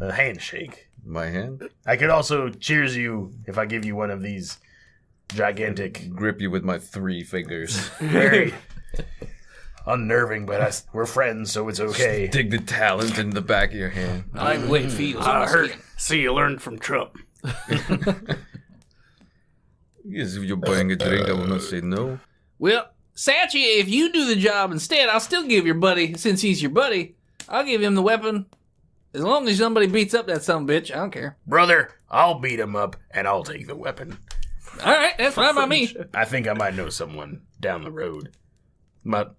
A handshake. My hand? I could also cheers you if I give you one of these gigantic, Grip you with my 3 fingers. very unnerving, but we're friends, so it's okay. Dig the talent in the back of your hand. I like the way it feels. I heard. See, you learned from Trump. Yes, if you're buying a drink, I will not say no. Well, Satchy, if you do the job instead, I'll still give your buddy, since he's your buddy, I'll give him the weapon. As long as somebody beats up that son of a bitch, I don't care. Brother, I'll beat him up, and I'll take the weapon. All right, that's fine by me. I think I might know someone down the road. But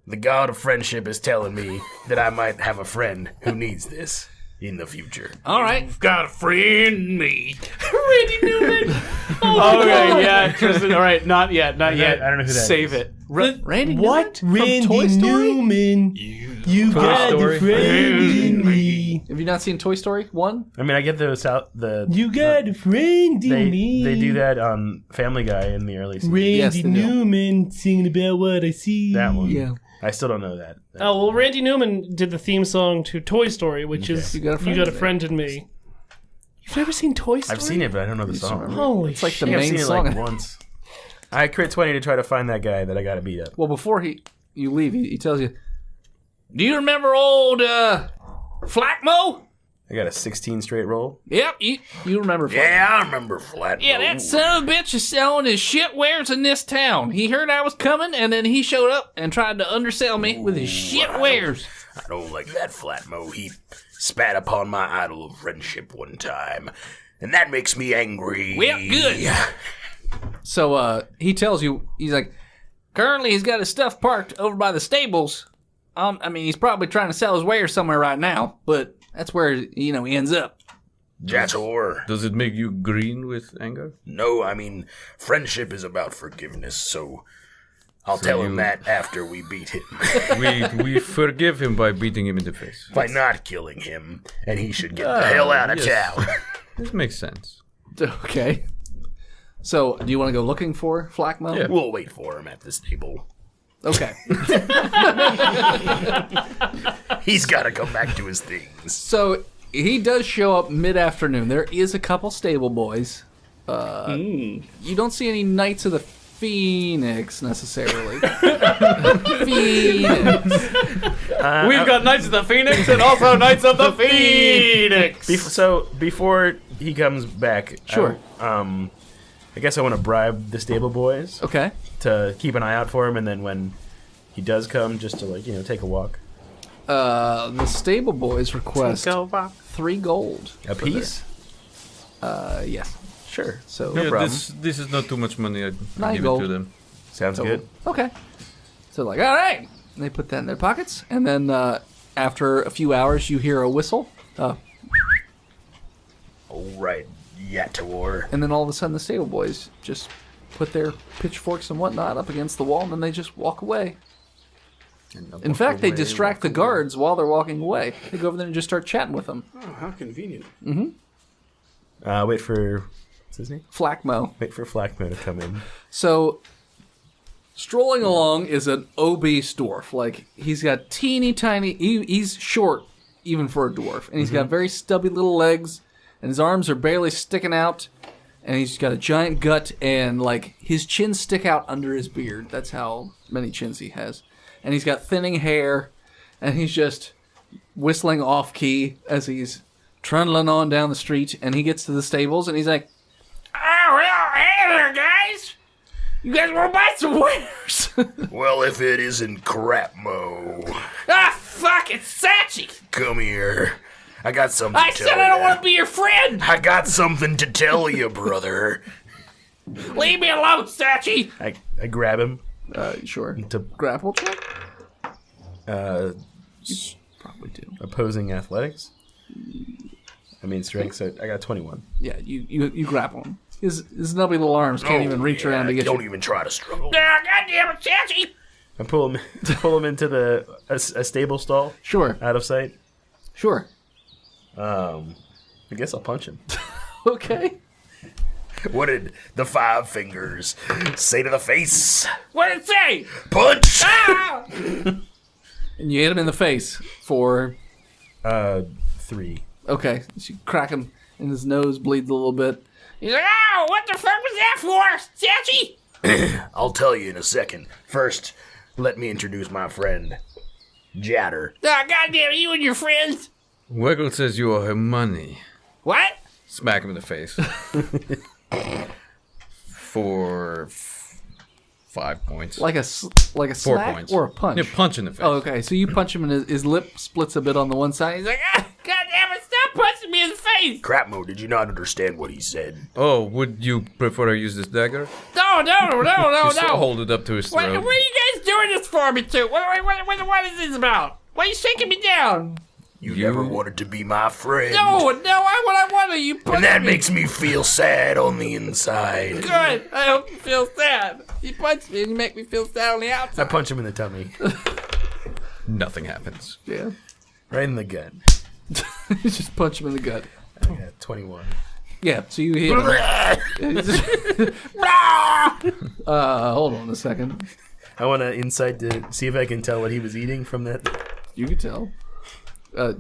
the god of friendship is telling me that I might have a friend who needs this in the future. All right. Got a friend in me. Randy Newman. Okay, yeah, Tristan. All right, not yet, not yet. I don't know who that Save is. it. Randy What? Newman? From Randy Toy Story? Newman. You Toy got Story? a friend in me. Have you not seen Toy Story 1? I mean, I get the You got a friend in they me. they do that on Family Guy in the early seasons. Randy Yes, they do. Newman singing about what I see. That one. Yeah. I still don't know that. Oh, well, Randy Newman did the theme song to Toy Story, which is You Got a Friend in Me. in Me. You've never seen Toy Story? I've seen it, but I don't know the song. Holy It's like the shit. I think I've main seen it song. like once. I crit 20 to try to find that guy that I got to beat up. Well, before you leave, he tells you, do you remember old Flackmo? I got a 16 straight roll. Yep, you remember Flackmo. Yeah, I remember Flat. Yeah, that son of a bitch is selling his shit wares in this town. He heard I was coming, and then he showed up and tried to undersell me with his shit wares. I don't like that Flatmo. He spat upon my idol of friendship one time, and that makes me angry. Well, good. So he tells you, he's like, currently he's got his stuff parked over by the stables. I mean, he's probably trying to sell his wares somewhere right now, but that's where, he ends up. Jator. Does it make you green with anger? No, I mean, friendship is about forgiveness, so I'll tell him you- that after we beat him. We forgive him by beating him in the face. By not killing him, and he should get the hell out of yes. town. This makes sense. Okay. So, do you want to go looking for Flackmo? Yeah. We'll wait for him at the stable. Okay. He's got to come back to his things. So, he does show up mid-afternoon. There is a couple stable boys. You don't see any Knights of the Phoenix, necessarily. Phoenix. We've got Knights of the Phoenix and also Knights of the Phoenix. So before he comes back, Sure. I guess I want to bribe the stable boys Okay. to keep an eye out for him, and then when he does come, just to take a walk. The stable boys request 3 gold. A piece? Yes. Sure. So, Yeah, problem. this is not too much money. I'd Nine give gold. it to them. Sounds good. okay. So, like, all right. And they put that in their pockets, and then after a few hours, you hear a whistle. All right, Yator. And then all of a sudden the stable boys just put their pitchforks and whatnot up against the wall, and then they just walk away. In fact, they distract the guards while they're walking away. They go over there and just start chatting with them. Oh, how convenient. Wait for... What's his name? Flackmo. Wait for Flackmo to come in. So, strolling along is an obese dwarf. Like, he's got teeny tiny... He's short, even for a dwarf. And he's got very stubby little legs, and his arms are barely sticking out. And he's got a giant gut, and, like, his chins stick out under his beard. That's how many chins he has. And he's got thinning hair, and he's just whistling off-key as he's trundling on down the street, and he gets to the stables, and he's like, Oh, well, hey there, guys. You guys want to buy some wares? Well, if it isn't Crapmo, Ah, fuck, it's Sachi. come here. I got something I to said tell I don't ya. want to be your friend. I got something to tell you, brother. Leave me alone, Sachi. I grab him. sure. To Grapple check? Probably do. opposing athletics. I mean strength, so I got 21. Yeah, you grapple him. His nubby little arms can't even reach around to get Don't you. even try to struggle. Ah, goddamn it, Sachi. I pull him into a stable stall Sure, out of sight. sure. I guess I'll punch him. Okay. What did the 5 fingers say to the face? What did it say? Punch! Ah! And you hit him in the face for... 3. Okay, so you crack him, and his nose bleeds a little bit. He's like, oh, what the fuck was that for, Sachi? I'll tell you in a second. First, let me introduce my friend, Jatter. Ah, goddamn, you and your friends. Wiggle says you owe him money. What? Smack him in the face. For 5 points. Like a 4 smack points. or a punch? Yeah, punch in the face. Oh, okay. So you punch him, and his lip splits a bit on the one side. He's like, Ah, goddamn it, stop punching me in the face. Crapmo, did you not understand what he said? Oh, would you prefer I use this dagger? No. Just hold it up to his What throat. are you guys doing this for me, too? What is this about? Why are you shaking me down? You never wanted to be my friend. No, I want to. You punched And that me. makes me feel sad on the inside. Good. I hope you feel sad. You punched me and you make me feel sad on the I outside. punch him in the tummy. Nothing happens. yeah. Right in the gut. You just punch him in the gut. I got 21. Yeah, so you hit him. Hold on a second. I want to insight to see if I can tell what he was eating from that. You can tell.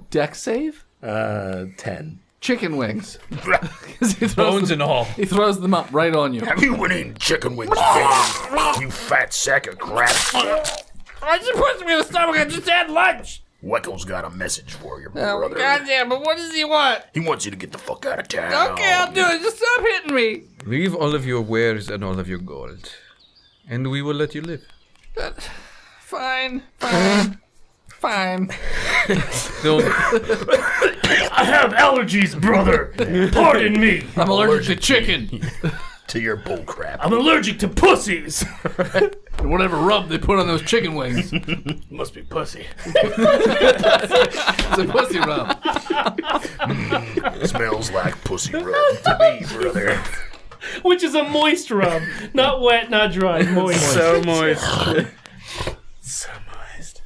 Deck save? 10. Chicken wings. 'Cause he throws Bones them, and all. he throws them up right on you. Have you been eating chicken wings again? You fat sack of crap. Why'd you punch me in the stomach? I just had lunch. Weckel's got a message for you, Oh, brother. goddamn, but what does he want? He wants you to get the fuck out of town. Okay, I'll do it. Just stop hitting me. Leave all of your wares and all of your gold. And we will let you live. Fine. Fine. Don't. I have allergies, brother. Pardon me. I'm allergic to chicken. To your bullcrap. I'm allergic to pussies. And whatever rub they put on those chicken wings. Must be pussy. It's a pussy rub. Smells like pussy rub to me, brother. Which is a moist rub. Not wet, not dry. Moist. So moist. So moist.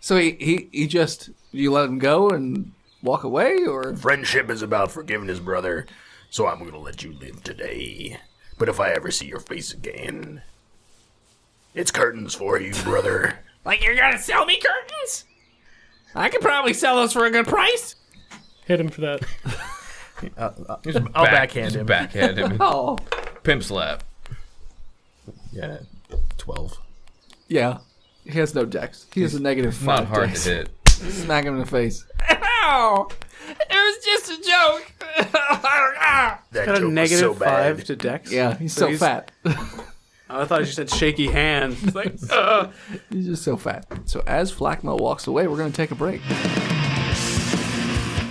So he just, you let him go and walk away, or? Friendship is about forgiving his brother, so I'm gonna let you live today. But if I ever see your face again, it's curtains for you, brother. Like you're gonna sell me curtains? I could probably sell those for a good price. Hit him for that. I'll backhand him. Backhand him. Oh. Pimp slap. Yeah, 12. Yeah. He has no dex. He has a negative Not 5 hard dex. to hit. Smack him in the face. Ow! It was just a joke. That Got a joke was negative so 5 bad. to dex. Yeah, he's so fat. I thought you said shaky hand. It's like, He's just so fat. So as Flackmo walks away, we're going to take a break.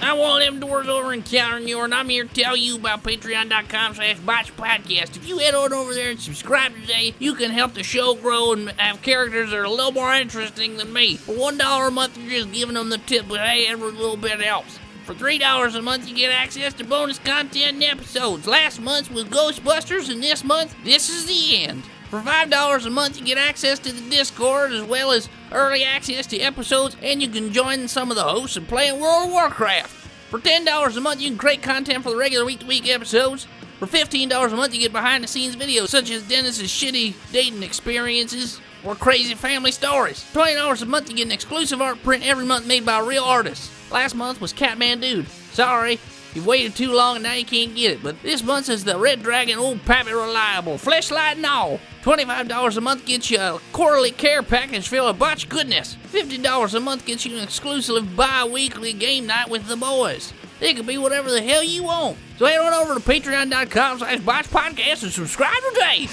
I want them doors over encountering you, and I'm here to tell you about patreon.com/botchpodcast. If you head on over there and subscribe today, you can help the show grow and have characters that are a little more interesting than me. For $1 a month, you're just giving them the tip, but hey, every little bit helps. For $3 a month, you get access to bonus content and episodes. Last month was Ghostbusters, and this month, this is the end. For $5 a month, you get access to the Discord, as well as early access to episodes, and you can join some of the hosts and play in World of Warcraft. For $10 a month, you can create content for the regular week-to-week episodes. For $15 a month, you get behind-the-scenes videos, such as Dennis's shitty dating experiences or crazy family stories. $20 a month, you get an exclusive art print every month made by a real artist. Last month was Catman Dude. Sorry, you've waited too long and now you can't get it. But this month is the Red Dragon Old Pappy Reliable, fleshlight and all. $25 a month gets you a quarterly care package filled with botched goodness. $50 a month gets you an exclusive bi-weekly game night with the boys. It could be whatever the hell you want. So head on over to patreon.com/botchpodcast and subscribe today.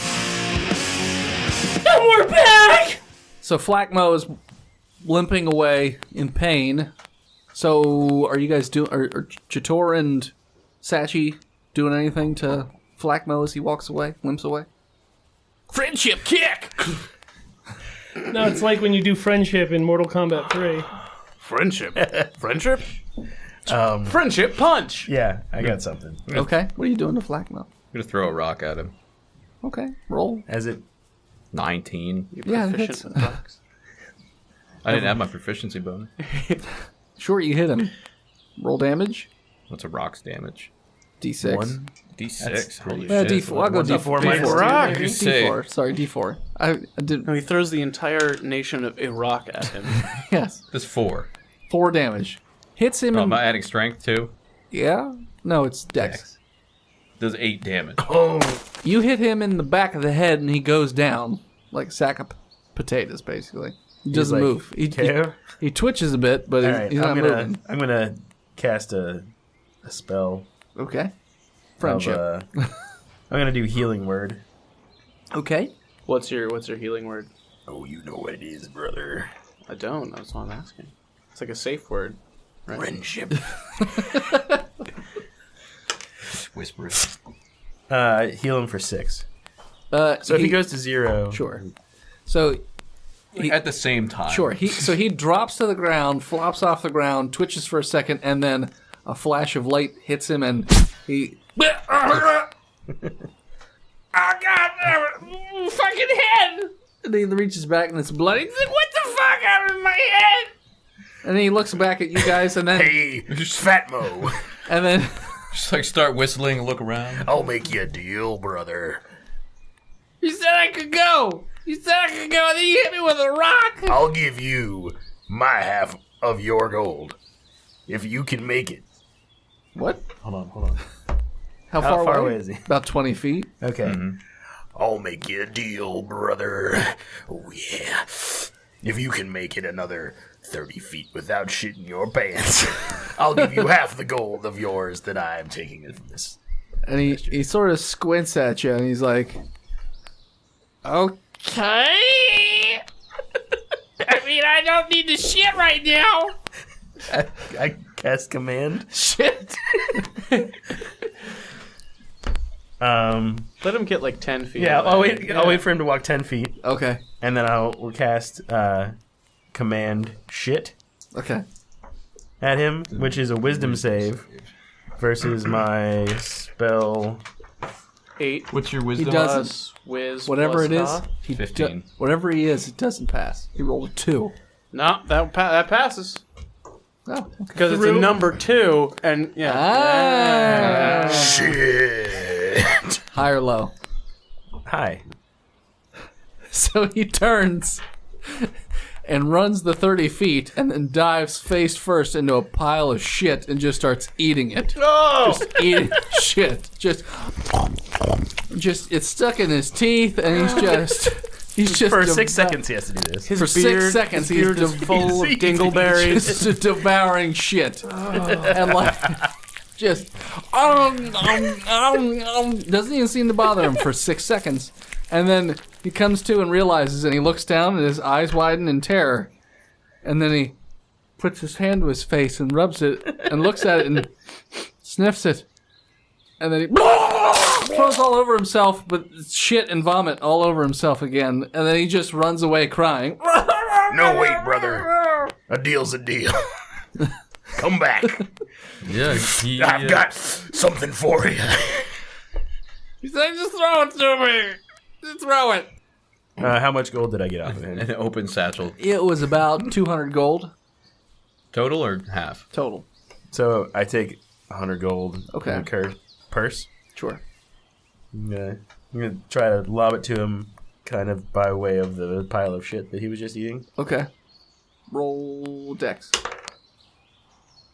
And we're back! So Flackmo is limping away in pain. So are you guys doing? Are Jator and Sachi doing anything to Flackmo as he walks away, limps away? Friendship kick! No, it's like when you do friendship in Mortal Kombat 3. Friendship. Friendship? Um, Friendship punch. yeah, I got something. Okay, what are you doing to Flackmo? I'm gonna throw a rock at him. Okay, roll. As it 19. Yeah, it Proficient hits. in rocks. I didn't have my proficiency bonus. Sure, you hit him. Roll damage. What's a rock's damage? D6. one. D6. Holy Yeah, shit. D4. I'll go D4 D4. minus two, Rock. maybe? D4. Sorry, D4. I did. No, he throws the entire nation of Iraq at him. Yes. That's 4. 4 damage. Hits him Oh, in. am I adding strength too? Yeah? No, it's Dex. Does 8 damage. Oh, You hit him in the back of the head and he goes down. Like a sack of potatoes, basically. He doesn't like, move. He twitches a bit, but all right. he's not moving. I'm gonna cast a spell. Okay. Friendship. I'm gonna do healing word. Okay. What's your healing word? Oh, you know what it is, brother. I don't. That's what I'm asking. It's like a safe word. Right? Friendship. Whispers. Heal him for 6. So So if he goes to 0, Sure. So At the same time. Sure. He drops to the ground, flops off the ground, twitches for a second, and then a flash of light hits him, and he. Oh, God, fucking head! And he reaches back, and it's bloody. What the fuck out of my head? And he looks back at you guys, and then Hey, Fatmo, and then Just like start whistling and look around. I'll make you a deal, brother. You said I could go. You said I could go, and then you hit me with a rock. I'll give you my half of your gold if you can make it. what? hold on. How How far far away? away is he? About 20 feet. Okay. I'll make you a deal, brother. Oh, yeah. If you can make it another 30 feet without shitting your pants, I'll give you half the gold of yours that I'm taking from this. And he sort of squints at you, and he's like, Okay. I mean, I don't need to shit right now. I cast command. shit. Let him get like 10 feet. Yeah, away. I'll wait for him to walk 10 feet, Okay. and then we'll cast command shit Okay. at him, which is a wisdom save versus my spell. 8 What's your He wisdom? doesn't. whiz. Whatever plus it is, ha. he 15. whatever he is, it doesn't pass. He rolled a 2. No, that passes. Oh, okay. Because it's a number 2, and yeah. Shit. High or low? Hi. So he turns and runs the 30 feet and then dives face first into a pile of shit and just starts eating it. Just eating shit. Just it's stuck in his teeth and he's just For 6 seconds, he has to do this. for 6 seconds His beard he's is full of dingleberries. just devouring shit. And like just doesn't even seem to bother him for 6 seconds. And then he comes to and realizes, and he looks down and his eyes widen in terror. And then he puts his hand to his face and rubs it and looks at it and sniffs it. And then he throws all over himself, but shit and vomit all over himself again. And then he just runs away crying. No, wait, brother. A deal's a deal. come back. Yeah, I've got something for you. He said, just throw it to me. Just throw it. How much gold did I get out of him? an open satchel. It was about 200 gold Total or half? total. So I take 100 gold Okay. in a purse. Sure. I'm gonna try to lob it to him, kind of by way of the pile of shit that he was just eating. Okay. Roll dex.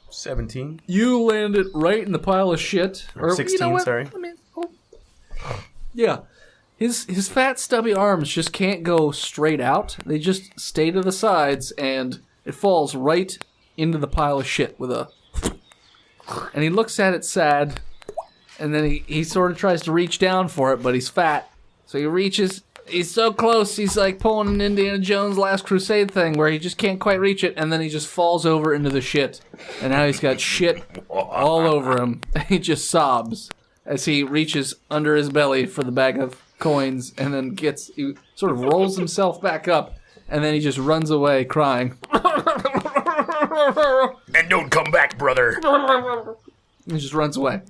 17. You land it right in the pile of shit. Or 16, sorry. Yeah. His fat, stubby arms just can't go straight out. They just stay to the sides, and it falls right into the pile of shit with a... And he looks at it sad, and then he sort of tries to reach down for it, but he's fat. So he reaches... He's so close, he's like pulling an Indiana Jones Last Crusade thing where he just can't quite reach it, and then he just falls over into the shit. And now he's got shit all over him. He just sobs as he reaches under his belly for the bag of coins, and then he sort of rolls himself back up, and then he just runs away crying. And don't come back, brother. He just runs away.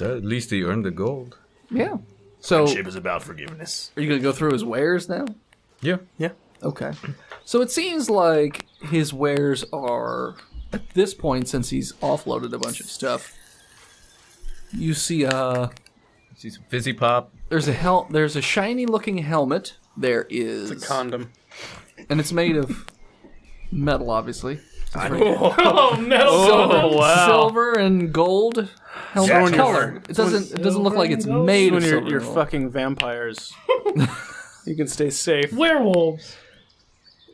At least he earned the gold. Yeah. So, Ship is about forgiveness. are you going to go through his wares now? Yeah. Okay. So it seems like his wares are, at this point, since he's offloaded a bunch of stuff, you see See some fizzy pop. there's a shiny looking helmet. There is It's a condom. and it's made of metal, obviously. Oh, metal. Silver and gold helmet color. It doesn't look like it's made When of you're silver. fucking vampires, you can stay safe. Werewolves.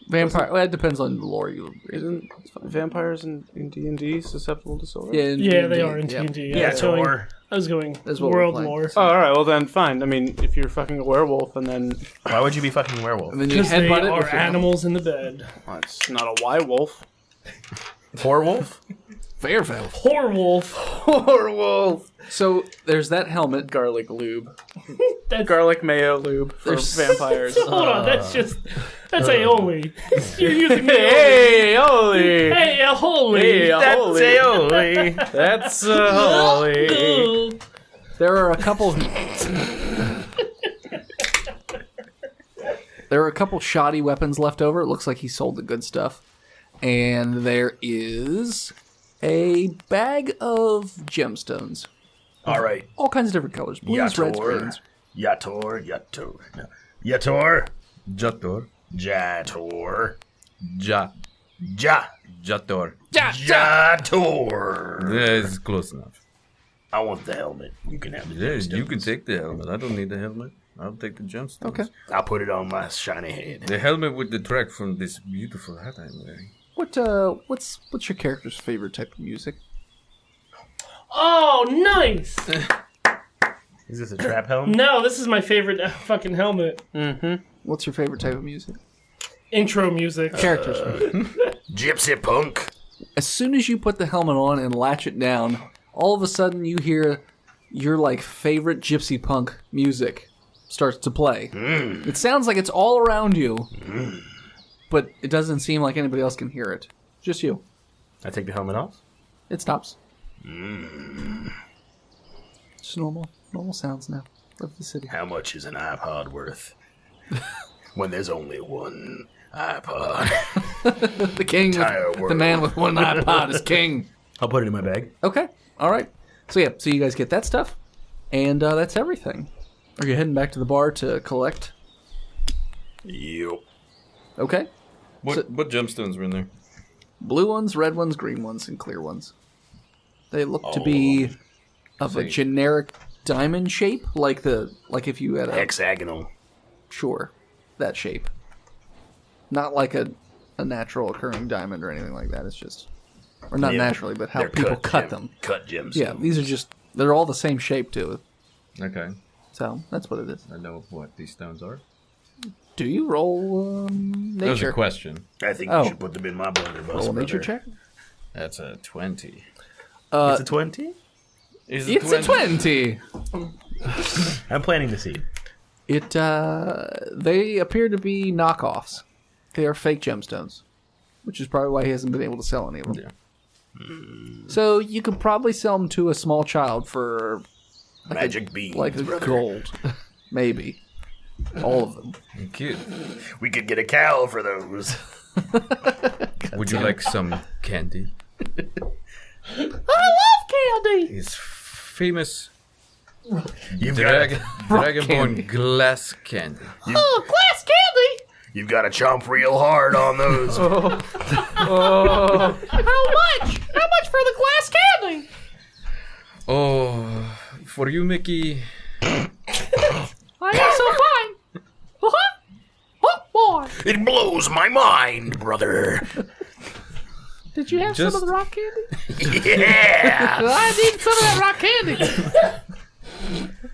Vampire. Well, it depends on the lore you read. Isn't vampires in D&D susceptible to silver? Yeah, Yeah, they are in yeah. TNG. Yeah, I was going That's what we're world playing. lore. Oh, all right. Well, then fine. I mean, if you're fucking a werewolf, and then Why would you be fucking a werewolf? And then you Because they headbutt it are with your- animals in the bed. well, it's not a Y wolf. Poor wolf? Fairvale. Poor wolf. Poor wolf. So there's that helmet. Garlic lube, That's, garlic mayo lube for There's- vampires. hold on, that's aioli. You're using the Hey, holy! Hey, aioli. Hey, That's holy! aioli. That's holy! Ooh. There are a couple. There are a couple shoddy weapons left over. It looks like he sold the good stuff. And there is a bag of gemstones. All right. All kinds of different colors. Blues, reds, Yator. greens. Yator. Jator. Jator. Jator. Jator. Yeah, it's close enough. I want the helmet. You can have the Yeah, you gemstones. can take the helmet. I don't need the helmet. I'll take the gemstones. Okay. I'll put it on my shiny head. The helmet with the track from this beautiful hat I'm wearing. What's your character's favorite type of music? Oh, nice. Is this a trap helm? No, this is my favorite fucking helmet. What's your favorite type of music? Intro music. Character's Gypsy punk. As soon as you put the helmet on and latch it down, all of a sudden you hear your like favorite gypsy punk music starts to play. It sounds like it's all around you, but it doesn't seem like anybody else can hear it. Just you. I take the helmet off? It stops. Just normal sounds now of the city. How much is an iPod worth? When there's only one iPod. The king, Entire the world. man with one iPod is king. I'll put it in my bag. Okay, all right. So yeah, so you guys get that stuff, and that's everything. Are you heading back to the bar to collect? Yep. Okay. What gemstones were in there? Blue ones, red ones, green ones, and clear ones. They look to be of a generic diamond shape, like if you had a Hexagonal. sure, that shape. Not like a natural occurring diamond or anything like that. It's just, or not Yeah, naturally, but how They're people cut them. Cut gems. Yeah, these are just, they're all the same shape too. Okay. So that's what it is. I know what these stones are. Do you roll That was a nature? question. I think Oh. you should put them in my blunderbuss. Roll a nature brother. check. That's a 20. It's a 20? Is It's a 20. I'm planting the seed. They appear to be knockoffs. They are fake gemstones, which is probably why he hasn't been able to sell any of them. Yeah. So you could probably sell them to a small child for Magic beans, like a brother. gold, maybe. All of them. Cute. We could get a cow for those. Would you like some candy? I love candy. It's famous You've got Dragonborn glass candy. Oh, glass candy. you've got to chomp real hard on those. How much? How much for the glass candy? Oh, for you, Mickey. I am so fine. Oh boy. It blows my mind, brother. Did you have Just- some of the rock candy? Yeah. I need some of that rock candy.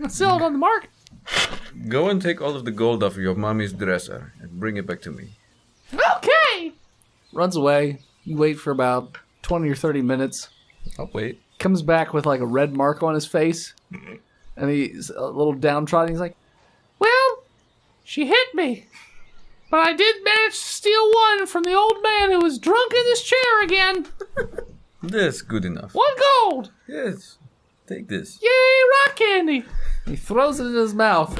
I'll sell it on the market. Go and take all of the gold off of your mommy's dresser and bring it back to me. Okay. Runs away. You wait for about 20 or 30 minutes. I'll wait. Comes back with like a red mark on his face. And he's a little downtrodden. He's like, Well, she hit me. But I did manage to steal one from the old man who was drunk in this chair again. That's good enough. 1 gold. Yes. Take this. Yay, rock candy. he throws it in his mouth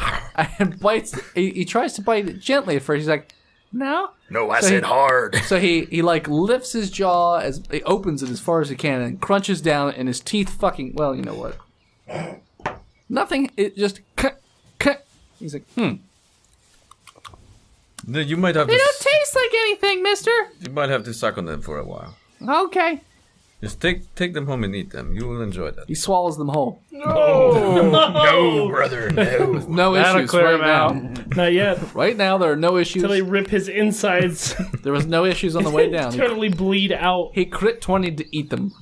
and bites. He tries to bite it gently at first. He's like, no. No, I So said he- hard. So he like lifts his jaw as he opens it as far as he can and crunches down, and his teeth fucking, well, you know what? Nothing. It just cut. He's like, You might have They to. don't taste like anything, mister. You might have to suck on them for a while. Okay. Just take them home and eat them. You will enjoy that. he swallows them whole. No, brother, no. No That'll issues clear right him now. out. Not yet. Right now, there are no issues. Until they rip his insides, There was no issues on the way down. totally bleed out. He crit 20 to eat them.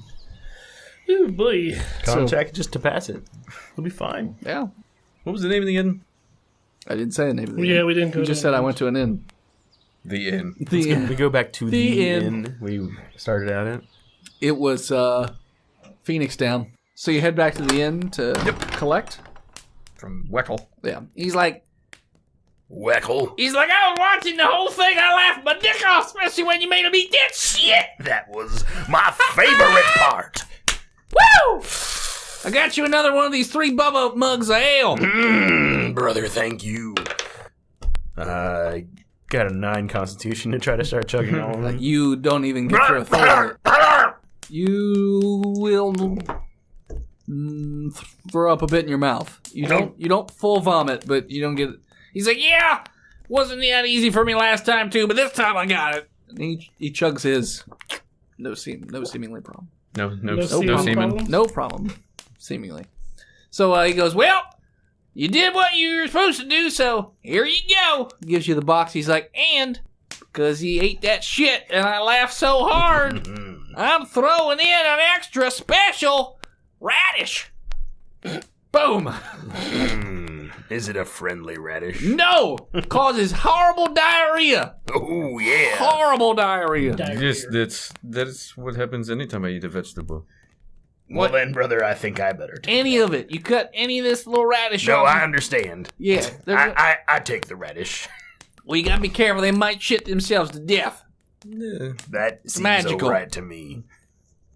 Ooh, boy. Con check just to pass it. We'll be fine. Yeah. What was the name of the inn? I didn't say the name of the Yeah, inn. we didn't go You just to said I went to an inn. The inn. The inn. We go back to The the inn. inn we started out at. It was Phoenix down. So you head back to the inn to collect? From Weckle. Yeah. He's like, Weckle. He's like, I was watching the whole thing. I laughed my dick off, especially when you made him eat that shit. That was my favorite part. Woo! I got you another one of these 3 Bubba mugs of ale. Brother, thank you. Got a 9 constitution to try to start chugging all of them. you don't even get your authority. You will throw up a bit in your mouth. You don't full vomit, but you don't get it. He's like, yeah, wasn't that easy for me last time too, but this time I got it. And he chugs his. No seemingly problem. No No semen. problem. No problem, seemingly. So he goes, Well, you did what you were supposed to do, so here you go. gives you the box. He's like, And because he ate that shit and I laughed so hard, I'm throwing in an extra special radish. Boom. Is it a friendly radish? No, causes horrible diarrhea. Oh, yeah. Horrible diarrhea. Yes, that's what happens anytime I eat a vegetable. Well, then, brother, I think I better take Any of it. You cut any of this little radish No, off. I understand. yeah. I take the radish. Well, you gotta be careful. They might shit themselves to death. Yeah, That seems magical. alright to me.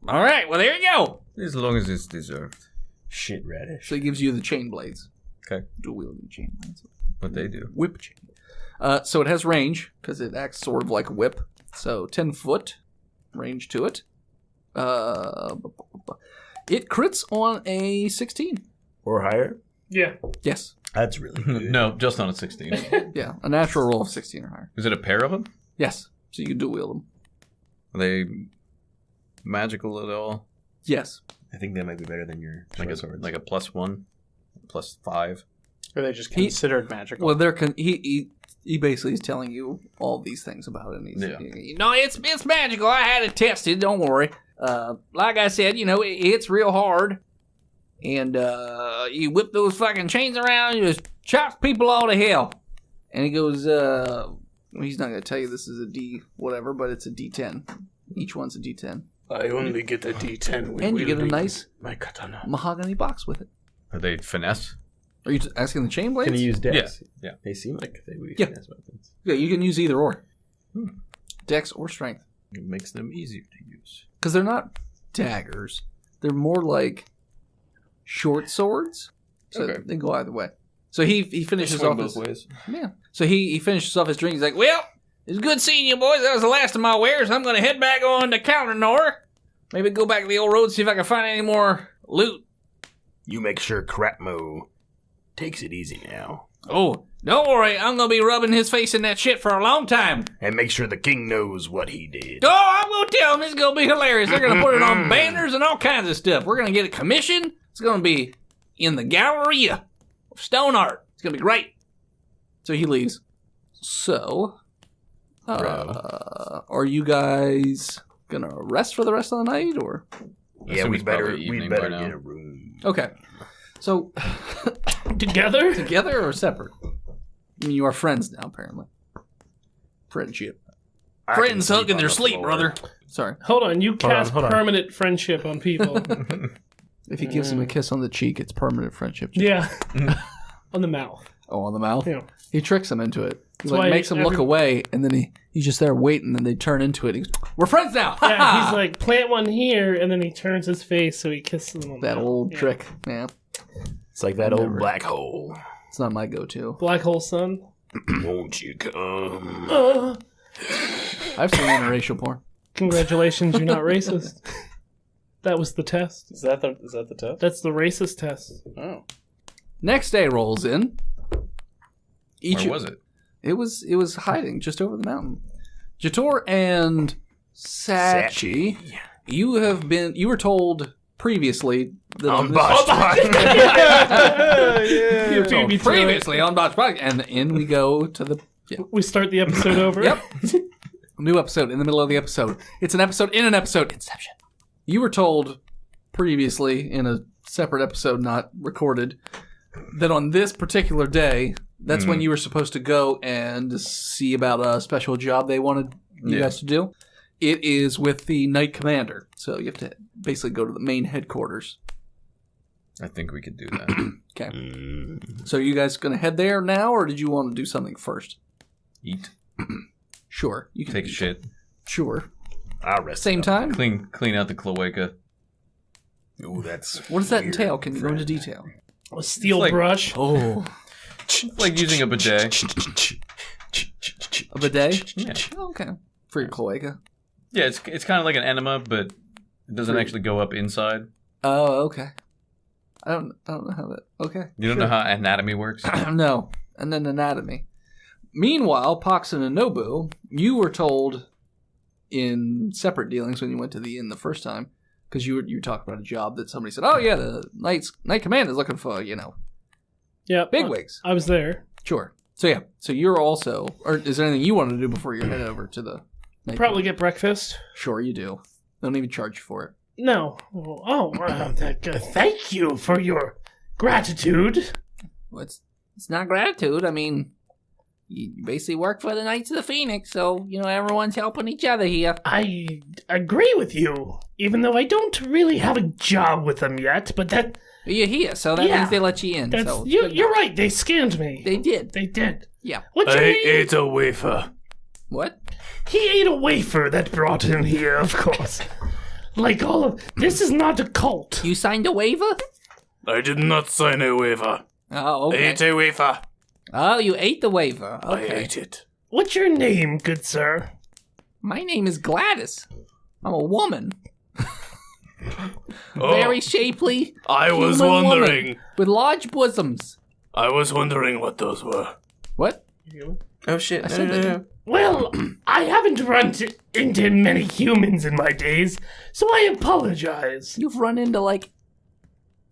All right, well, there you go. as long as it's deserved. Shit radish. So he gives you the chain blades. Okay. Dual wielding chain blades. What they do. Whip chain. So it has range because it acts sort of like a whip. So 10 foot range to it. It crits on a 16. Or higher. Yeah. Yes. That's really good. No, just on a 16. Yeah. A natural roll of 16 or higher. Is it a pair of them? Yes. So you can dual wield them. Are they magical at all? Yes. I think that might be better than your Like swords. a +1, +5. Are they just He- considered magical? Well, he basically is telling you all these things about it. And he's, No, it's magical. I had it tested. Don't worry. Like I said, it's real hard. And you whip those fucking chains around, you just chop people all to hell. And he goes, he's not going to tell you this is a D whatever, but it's a D10. Each one's a D10. I only get a D10. And you get a nice my katana. mahogany box with it. Are they finesse? Are you asking the chain blades? Can you use dex? Yeah. They seem like they would be Yeah. finesse weapons. Yeah, you can use either or. Dex or strength. It makes them easier to use. Because they're not daggers. They're more like short swords. So Okay. they go either way. So he finishes off both his ways. yeah. So he finishes off his drink. He's like, "Well, it's good seeing you boys. That was the last of my wares. I'm gonna head back on to Counter Maybe go back to the old road, see if I can find any more loot." You make sure Crapmo takes it easy now. Oh, don't worry. I'm going to be rubbing his face in that shit for a long time. And make sure the king knows what he did. Oh, I'm going to tell him it's going to be hilarious. They're going to put it on banners and all kinds of stuff. We're going to get a commission. It's going to be in the Galleria of Stone Art. It's going to be great. So he leaves. So, are you guys gonna rest for the rest of the night, or? Yeah, assume we it's better probably evening get by now. a room. Okay. So, Together? together or separate? I mean, you are friends now, apparently. Friendship. I can Friends sleep hug in on their the sleep, floor. brother. Sorry. Hold on, you cast hold on. permanent friendship on people. If he gives him a kiss on the cheek, it's permanent friendship. Yeah. On the mouth. Oh, on the mouth? Yeah. He tricks him into it. He That's why makes him look away, and then he's just there waiting, and they turn into it. He goes, "We're friends now!" Yeah, he's like, plant one here, and then he turns his face so he kisses them on that the mouth. old Yeah. trick. Yeah. It's like that old black hole. It's not my go-to. Black hole sun. Won't you come? I've seen interracial porn. Congratulations, you're not racist. That was the test. Is that the test? That's the racist test. Oh. Next day rolls in. Where was it? It was hiding just over the mountain. Jator and Sachi, you were told previously that On Botched. you were told previously on Botched Podcast, and in we go to the We start the episode over. Yep. New episode in the middle of the episode. It's an episode in an episode. Inception. You were told previously in a separate episode not recorded that on this particular day, that's when you were supposed to go and see about a special job they wanted you guys to do. It is with the Knight Commander. So you have to basically go to the main headquarters. I think we could do that. Okay. So are you guys going to head there now, or did you want to do something first? Eat. Sure. You can Take a shit. Sure. I'll rest. Same time? Clean out the cloaca. Ooh, that's What does that weird, entail? Can you go into friend. detail? A steel It's like- brush. Oh. It's like using a bidet. A bidet? Yeah. Okay. For your cloaca. Yeah, it's kind of like an enema, but it doesn't actually go up inside. Oh, okay. I don't know how that. Okay. You don't know how anatomy works? No. And then anatomy. Meanwhile, Poxon and Nobu, you were told in separate dealings when you went to the inn the first time, because you were talking about a job that somebody said, "Oh yeah, the Knight Command is looking for Yeah. bigwigs." I was there. Sure. So yeah. So you're also, or is there anything you want to do before you head over to the Knight Probably Command? get breakfast. Sure, you do. Don't even charge you for it. No. Thank you for your gratitude. Well, it's not gratitude. I mean, you basically work for the Knights of the Phoenix, so, everyone's helping each other here. I agree with you, even though I don't really have a job with them yet, but that... You're here, so that Yeah. means they let you in. That's, So you're right, they scanned me. they did. They did. Yeah. What's your name? a wafer. What? He ate a wafer that brought him here, of course. Like all of... This is not a cult. You signed a waiver? I did not sign a waiver. Oh, okay. a wafer. Oh, you ate the waiver. Okay. it. What's your name, good sir? My name is Gladys. I'm a woman. Oh, Very shapely. I was human wondering. woman with large bosoms. I was wondering what those were. What? Oh shit! I said they did. Well, I haven't run into many humans in my days, so I apologize. You've run into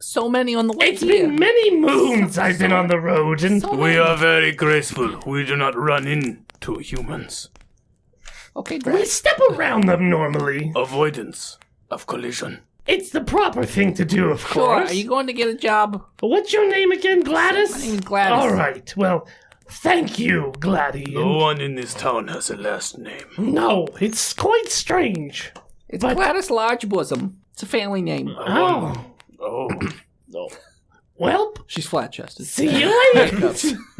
so many on the way It's here. been many moons I've been on the road, and So We many. are very graceful. We do not run into humans. Okay, we Gladys. step around them normally. Avoidance of collision. It's the proper thing to do, of Sure. course. Are you going to get a job? What's your name again, Gladys? My name is Gladys. All right, well, thank you, Gladys. No one in this town has a last name. No, it's quite strange. It's But- Gladys Large Bosom. It's a family name. Oh, Oh, well, She's flat chested. see you later.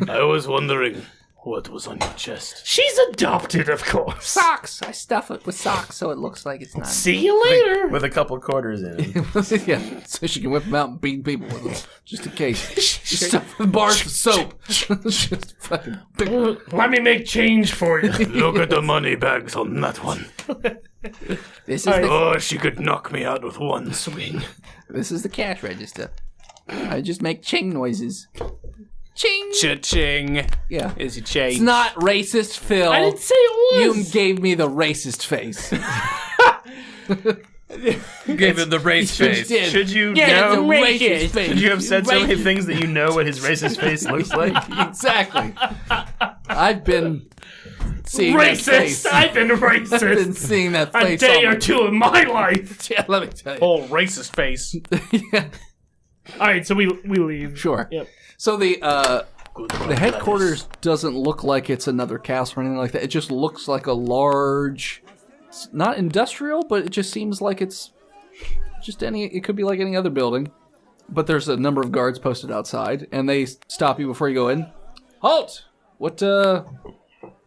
I was wondering. What was on your chest? She's adopted, of course. Socks. I stuff it with socks so it looks like it's not. See you later. With a couple quarters in it. Yeah, so she can whip them out and beat people with them, just in case. Just stuff with bars of soap. Just fucking. Let me make change for you. Look at the money bags on that one. This is the Oh, she could knock me out with one swing. this is the cash register. I just make ching noises. Ching. Cha-ching. Yeah. Is he change? It's not racist, Phil. I didn't say it You was. gave me the racist face. You gave him the race face. Did. Should you Yeah, know? it's a racist face. Should you have said so many things that you know what his racist face looks like? Exactly. I've been seeing that face. Racist. I've been I've been racist. seeing that A face. day all or my- two in my life. Yeah, let me tell you. Oh, racist face. Yeah, All right, so we leave. sure. Yep. So the headquarters doesn't look like it's another castle or anything like that. It just looks like a large, it's not industrial, but it just seems like it's just any. It could be like any other building. But there's a number of guards posted outside, and they stop you before you go in. Halt! What are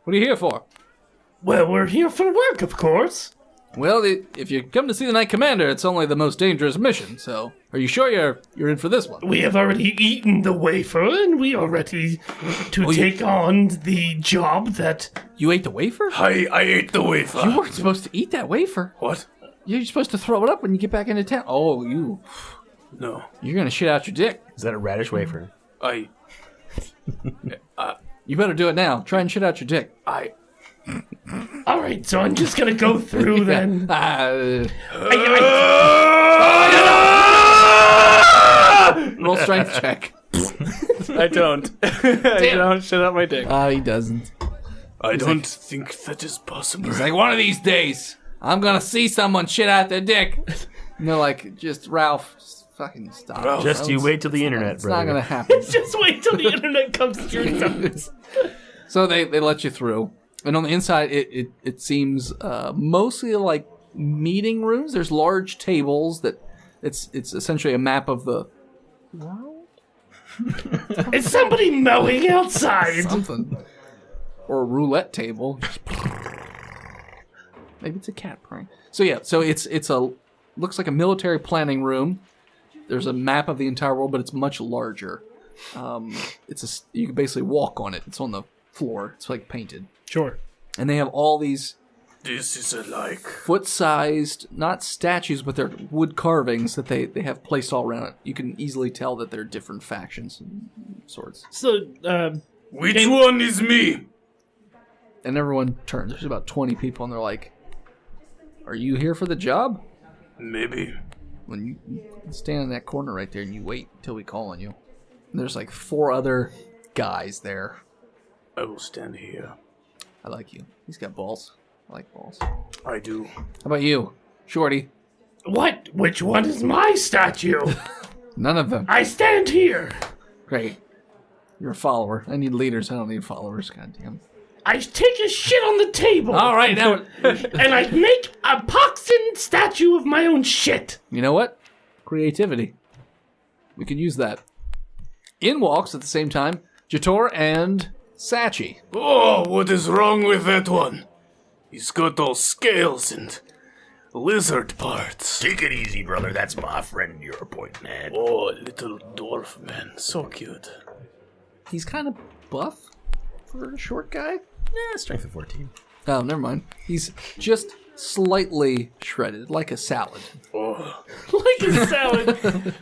you here for? Well, we're here for work, of course. Well, if you come to see the Knight Commander, it's only the most dangerous mission. So, are you sure you're in for this one? We have already eaten the wafer, and we are ready to take on the job that... You ate the wafer? I ate the wafer. You weren't supposed to eat that wafer. What? You're supposed to throw it up when you get back into town. Oh, No. you're gonna shit out your dick. Is that a radish wafer? I You better do it now. Try and shit out your dick. All right, so I'm just going to go through then. Roll strength check. I don't. I don't shut out my dick. He doesn't. I don't think that is possible. He's like, one of these days, I'm gonna see someone shit out their dick. And they're like, just Ralph, just fucking stop. Ralph. Just you wait till the internet, It's brother. not gonna happen. Just wait till the internet comes through. So they let you through, and on the inside, it seems mostly like meeting rooms. There's large tables that it's essentially a map of the Is somebody mowing outside? something, or a roulette table. Maybe it's a cat purring. So yeah, so it's a looks like a military planning room. There's a map of the entire world, but it's much larger. You can basically walk on it. It's on the floor. It's like painted, Sure. and they have all these This is a like. foot-sized, not statues, but they're wood carvings that they have placed all around it. You can easily tell that they're different factions and sorts. So, Which one is me? And everyone turns. There's about 20 people, and they're like, "Are you here for the job?" Maybe. When you stand in that corner right there, and you wait until we call on you. And there's like 4 other guys there. I will stand here. I like you. He's got balls. I like balls. I do. How about you, Shorty? what? Which one is my statue? None of them. I stand here. Great. You're a follower. I need leaders. I don't need followers. Goddamn. I take a shit on the table. All right, now. And I make a poxin statue of my own shit. You know what? Creativity. We can use that. In walks at the same time Jator and Sachi. Oh, what is wrong with that one? He's got all scales and lizard parts. Take it easy, brother. That's my friend you're pointing at. Oh, little dwarf man. So cute. He's kind of buff for a short guy. Yeah, strength of 14. Oh, never mind. He's just slightly shredded, like a salad. Oh, Like a salad.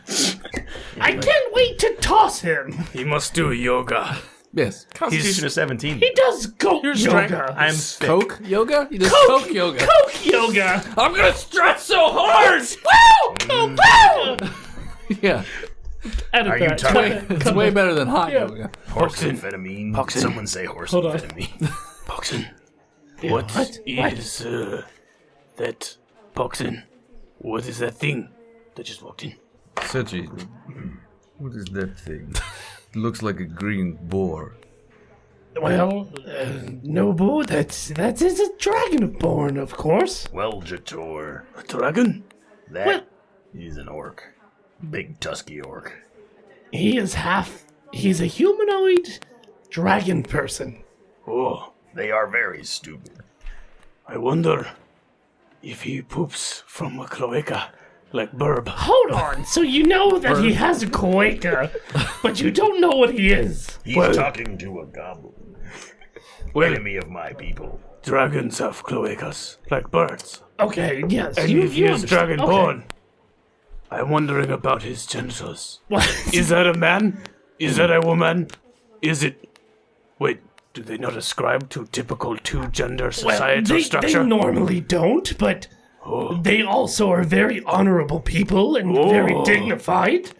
I can't wait to toss him. he must do yoga. Yes. Constitution of 17. He does goat yoga. I'm thick. Coke yoga? He does Coke- Coke yoga. Coke yoga. I'm gonna stretch so hard! Woo! Woo! Yeah. Edit Are you that. tired? It's way better than hot yoga. Horse amphetamine. Poxin. Someone say horse Hold on. amphetamine. Poxin. What is that Poxin? What is that thing that just walked in? Sachi, what is that thing? It looks like a green boar. Well, Nobu, that is a dragonborn, of course. Well, Jator, A dragon? that is an orc. Big tusky orc. He's a humanoid dragon person. Oh, they are very stupid. I wonder if he poops from a cloaca like Burb. Hold on. So you know that he has a cloaca, but you don't know what he is. He's talking to a goblin. Enemy of my people. Dragons have cloacas like birds. Okay, yes. And if he is dragonborn, I'm wondering about his genitals. What? Is that a man? Is that a woman? Is it... Wait, do they not ascribe to typical two-gender societal structure? They normally don't, but they also are very honorable people and very dignified.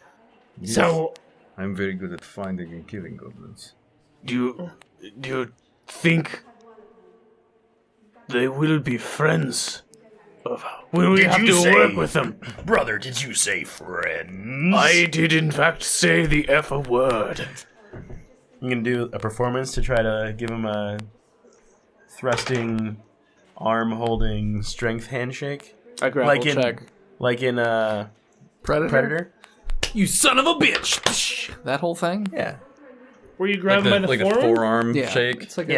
Yes. So... I'm very good at finding and killing goblins. Do you think they will be friends? Will we have to work with them? Brother, did you say friends? I did in fact say the F word. I'm gonna do a performance to try to give him a thrusting, arm-holding, strength handshake. I grapple check. Like in Predator? You son of a bitch! That whole thing? Yeah. Were you grabbing by the like forearm? a forearm Yeah. shake? It's like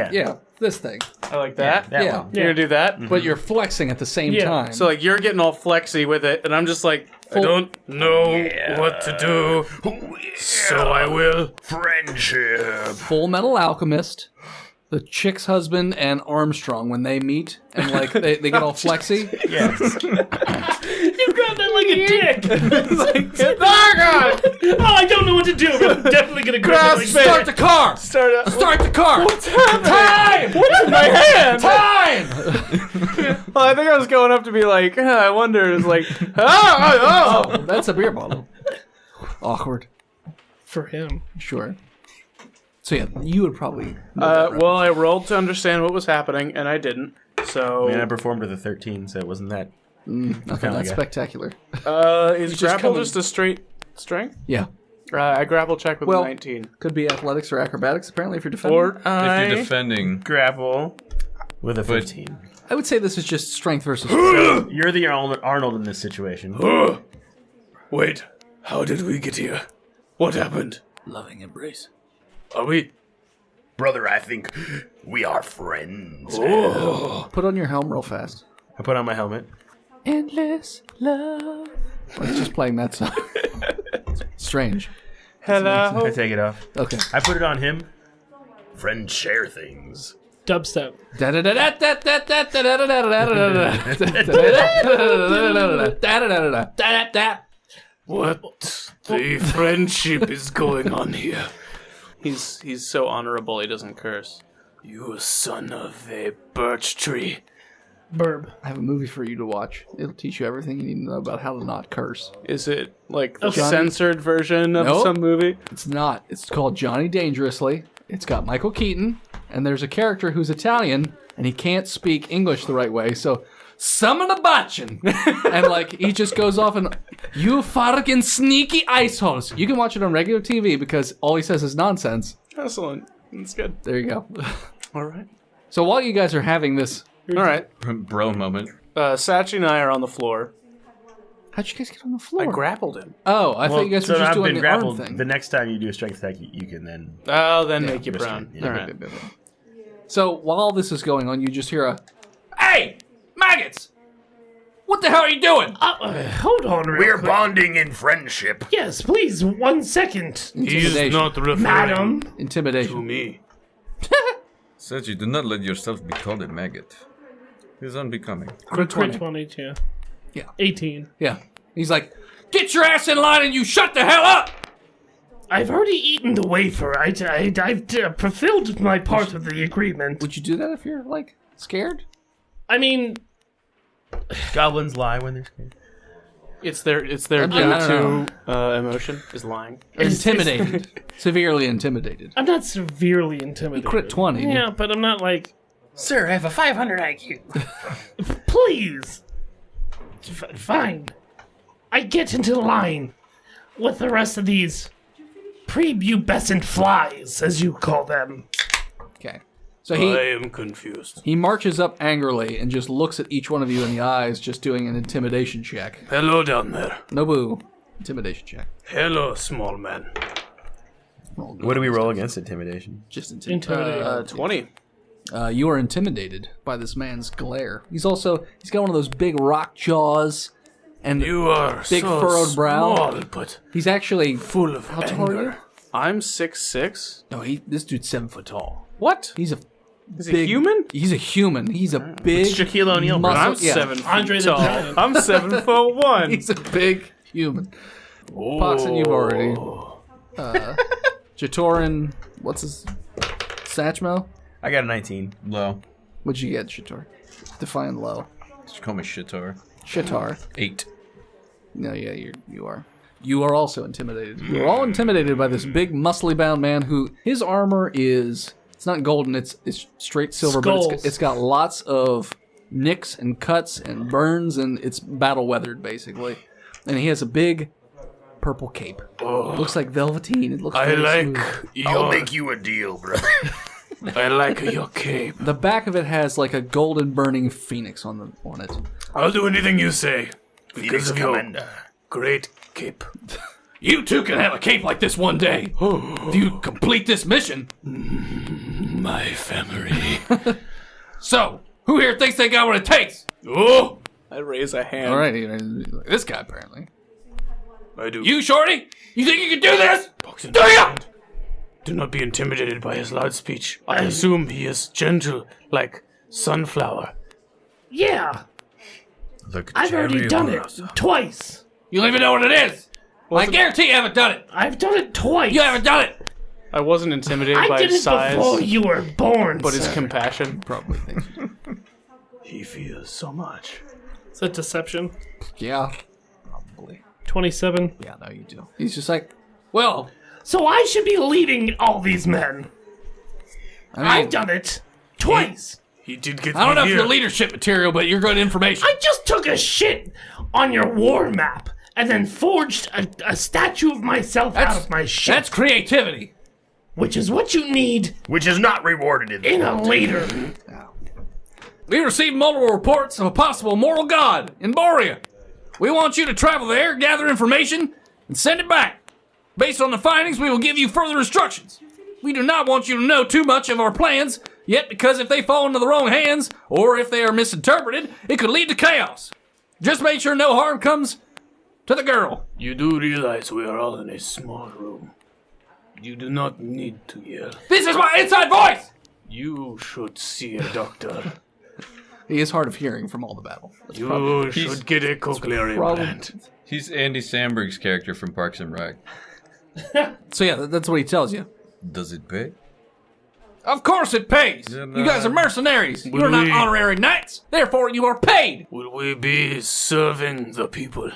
this thing. I like that. That Yeah. one. You're gonna do that? But you're flexing at the same Yeah. time. So like you're getting all flexy with it, and I'm just like, I don't know what to do, so I will. Friendship. Full Metal Alchemist, the chick's husband, and Armstrong, when they meet, and like they get all flexy. Yeah. You grabbed that like a dick. Oh, I don't know what to do. I'm definitely gonna grab it. Like Start the car! Start the car! What's happening? Time! What's in my hand? Time! Well, I think I was going up to be like, I wonder. It's like, oh. That's a beer bottle. Awkward. for him. Sure. So yeah, you would probably know that Well, I rolled to understand what was happening, and I didn't. So, I performed with a 13, so it wasn't that. nothing that like spectacular. is just grapple coming- just a straight strength? Yeah. I grapple check with Well, a 19. Could be athletics or acrobatics, apparently, if you're defending. Or If you're defending, Grapple with a 15. I would say this is just strength versus So you're the Arnold in this situation. Wait, how did we get here? What happened? loving embrace. Are we... Brother, I think we are friends. Put on your helm real fast. I put on my helmet. Endless love. Like just playing that song. Strange. Hello? I take it off. Okay. I put it on him. Friends share things. Dubstep. What the friendship is going on here? He's so honorable he doesn't curse. You son of a birch tree. Burb. I have a movie for you to watch. It'll teach you everything you need to know about how to not curse. Is it like the Johnny- censored version of Nope. some movie? It's not. It's called Johnny Dangerously. It's got Michael Keaton, and there's a character who's Italian, and he can't speak English the right way, so summon a botchin'. And like he just goes off and you fucking sneaky ice holes. You can watch it on regular TV because all he says is nonsense. Excellent. That's good. There you go. All right. So while you guys are having this, All right. bro moment. Sachi and I are on the floor. how'd you guys get on the floor? I grappled him. Oh, I thought you guys were just I've doing been the grappled. arm thing. The next time you do a strength attack, you can then. Oh, then make you restrain. brown. Yeah. All right. So while this is going on, you just hear a, "Hey, maggots! What the hell are you doing?" Hold on real We're quick. bonding in friendship. Yes, please, 1 second. He's Intimidation. not referring Madam. to Intimidation. me. Sachi, do not let yourself be called a maggot. It is unbecoming. Crit 20. 20, yeah. Yeah. 18. Yeah. He's like, "Get your ass in line and you shut the hell up!" I've already eaten the wafer. I've fulfilled my part of the agreement. Would you do that if you're, like, scared? I mean, Goblins lie when they're scared. It's their I don't go-to emotion is lying. Intimidated. Severely intimidated. I'm not severely intimidated. Crit 20. Yeah, but I'm not like, Sir, I have a 500 IQ. please. Fine. I get into line with the rest of these prepubescent flies, as you call them. Okay. So I am confused. he marches up angrily and just looks at each one of you in the eyes, just doing an intimidation check. Hello down there. Nobu. Intimidation check. Hello, small man. Roll good. What do we roll against intimidation? Just Intimidate. 20. You are intimidated by this man's glare. He's got one of those big rock jaws and You are big so furrowed brow. small, but He's actually full of how tall are you? anger. I'm 6'6". No, this dude's 7 foot tall. What? He's a Is he human? He's a human. He's a big Shaquille O'Neal, bro. muscle. I'm 7 feet Andre the tall. Giant. I'm 7'1". He's a big human. Poxon, you've already. Jatorin, what's his Satchmo? I got a 19. Low. What'd you get, Shator? Define low. Just call me Shitar. Shatar. 8. No, yeah, you are. You are also intimidated. You're all intimidated by this big, muscly bound man who his armor is. It's not golden. It's straight silver, Skulls. but it's got lots of nicks and cuts and burns, and it's battle weathered basically. And he has a big purple cape. It looks like velveteen. It looks. I very like smooth. I'll your. make you a deal, brother. I like your cape. The back of it has like a golden burning phoenix on it. I'll do anything you say because Phoenix of your Commander. great cape. You too can have a cape like this one day if you complete this mission. My family. So, who here thinks they got what it takes? Oh! I raise a hand. All right, this guy apparently. I do. You, Shorty? You think you can do this? Boxing Do ya? hand. Do not be intimidated by his loud speech. I assume he is gentle like sunflower. Yeah, The I've already done it twice. You don't even know what it is. I guarantee you haven't done it. I've done it twice. You haven't done it. I wasn't intimidated I by did his it size, before you were born. but his sir. compassion. Probably thinks. He feels so much. Is that deception? Yeah. Probably. 27. Yeah, no, you do. He's just like, well, So I should be leading all these men. I mean, I've done it twice. He did get I don't me know if here. you're leadership material, but you're good information. I just took a shit on your war map and then forged a statue of myself out of my shit, That's creativity. which is what you need Which is not rewarded in a later. We received multiple reports of a possible moral god in Borea. We want you to travel there, gather information, and send it back. Based on the findings, we will give you further instructions. We do not want you to know too much of our plans yet, because if they fall into the wrong hands, or if they are misinterpreted, it could lead to chaos. Just make sure no harm comes to the girl. You do realize we are all in a small room. You do not need to yell. This is my inside voice! You should see a doctor. He is hard of hearing from all the battle. You should get a cochlear implant. He's Andy Samberg's character from Parks and Rec. So yeah, that's what he tells you. Does it pay? Of course it pays. You guys are mercenaries. You're not honorary knights. Therefore, you are paid. Will we be serving the people?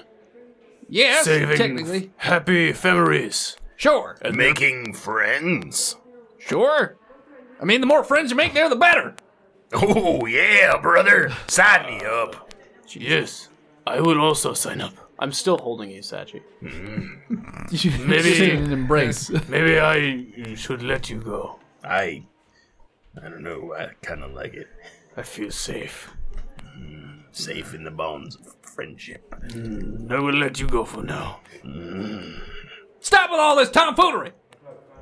Yes, Saving technically. happy families? Sure. And Making friends. Sure. I mean, the more friends you make there, the better. Oh, yeah, brother. Sign me up. yes, I will also sign up. I'm still holding you, Sachi. Maybe an embrace. Maybe I should let you go. I don't know. I kind of like it. I feel safe. Safe in the bones of friendship. I will let you go for now. Stop with all this tomfoolery.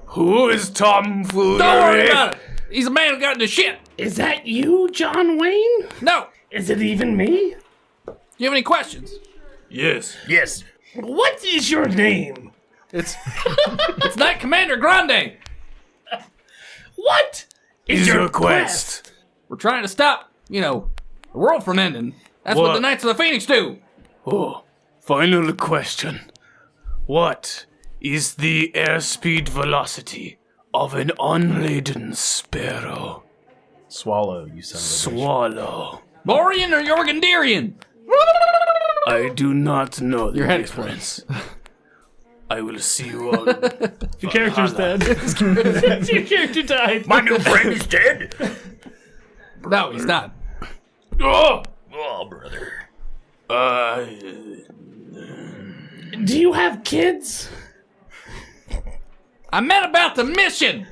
Who is Tom Foolery? Don't worry about it. He's a man who got into shit. Is that you, John Wayne? No. Is it even me? You have any questions? Yes. Yes. What is your name? It's Knight Commander Grande. What Is your quest? We're trying to stop, the world from ending. That's what the What? Knights of the Phoenix do. Oh, final question. What is the airspeed velocity of an unladen sparrow? Swallow, you son of a bitch. Swallow. Borean or Jorgendirian? I do not know the Your head difference. I will see you all. Your character's dead. Your character died. My new friend is dead. No, he's not. Oh! Oh, brother. Do you have kids? I meant about the mission,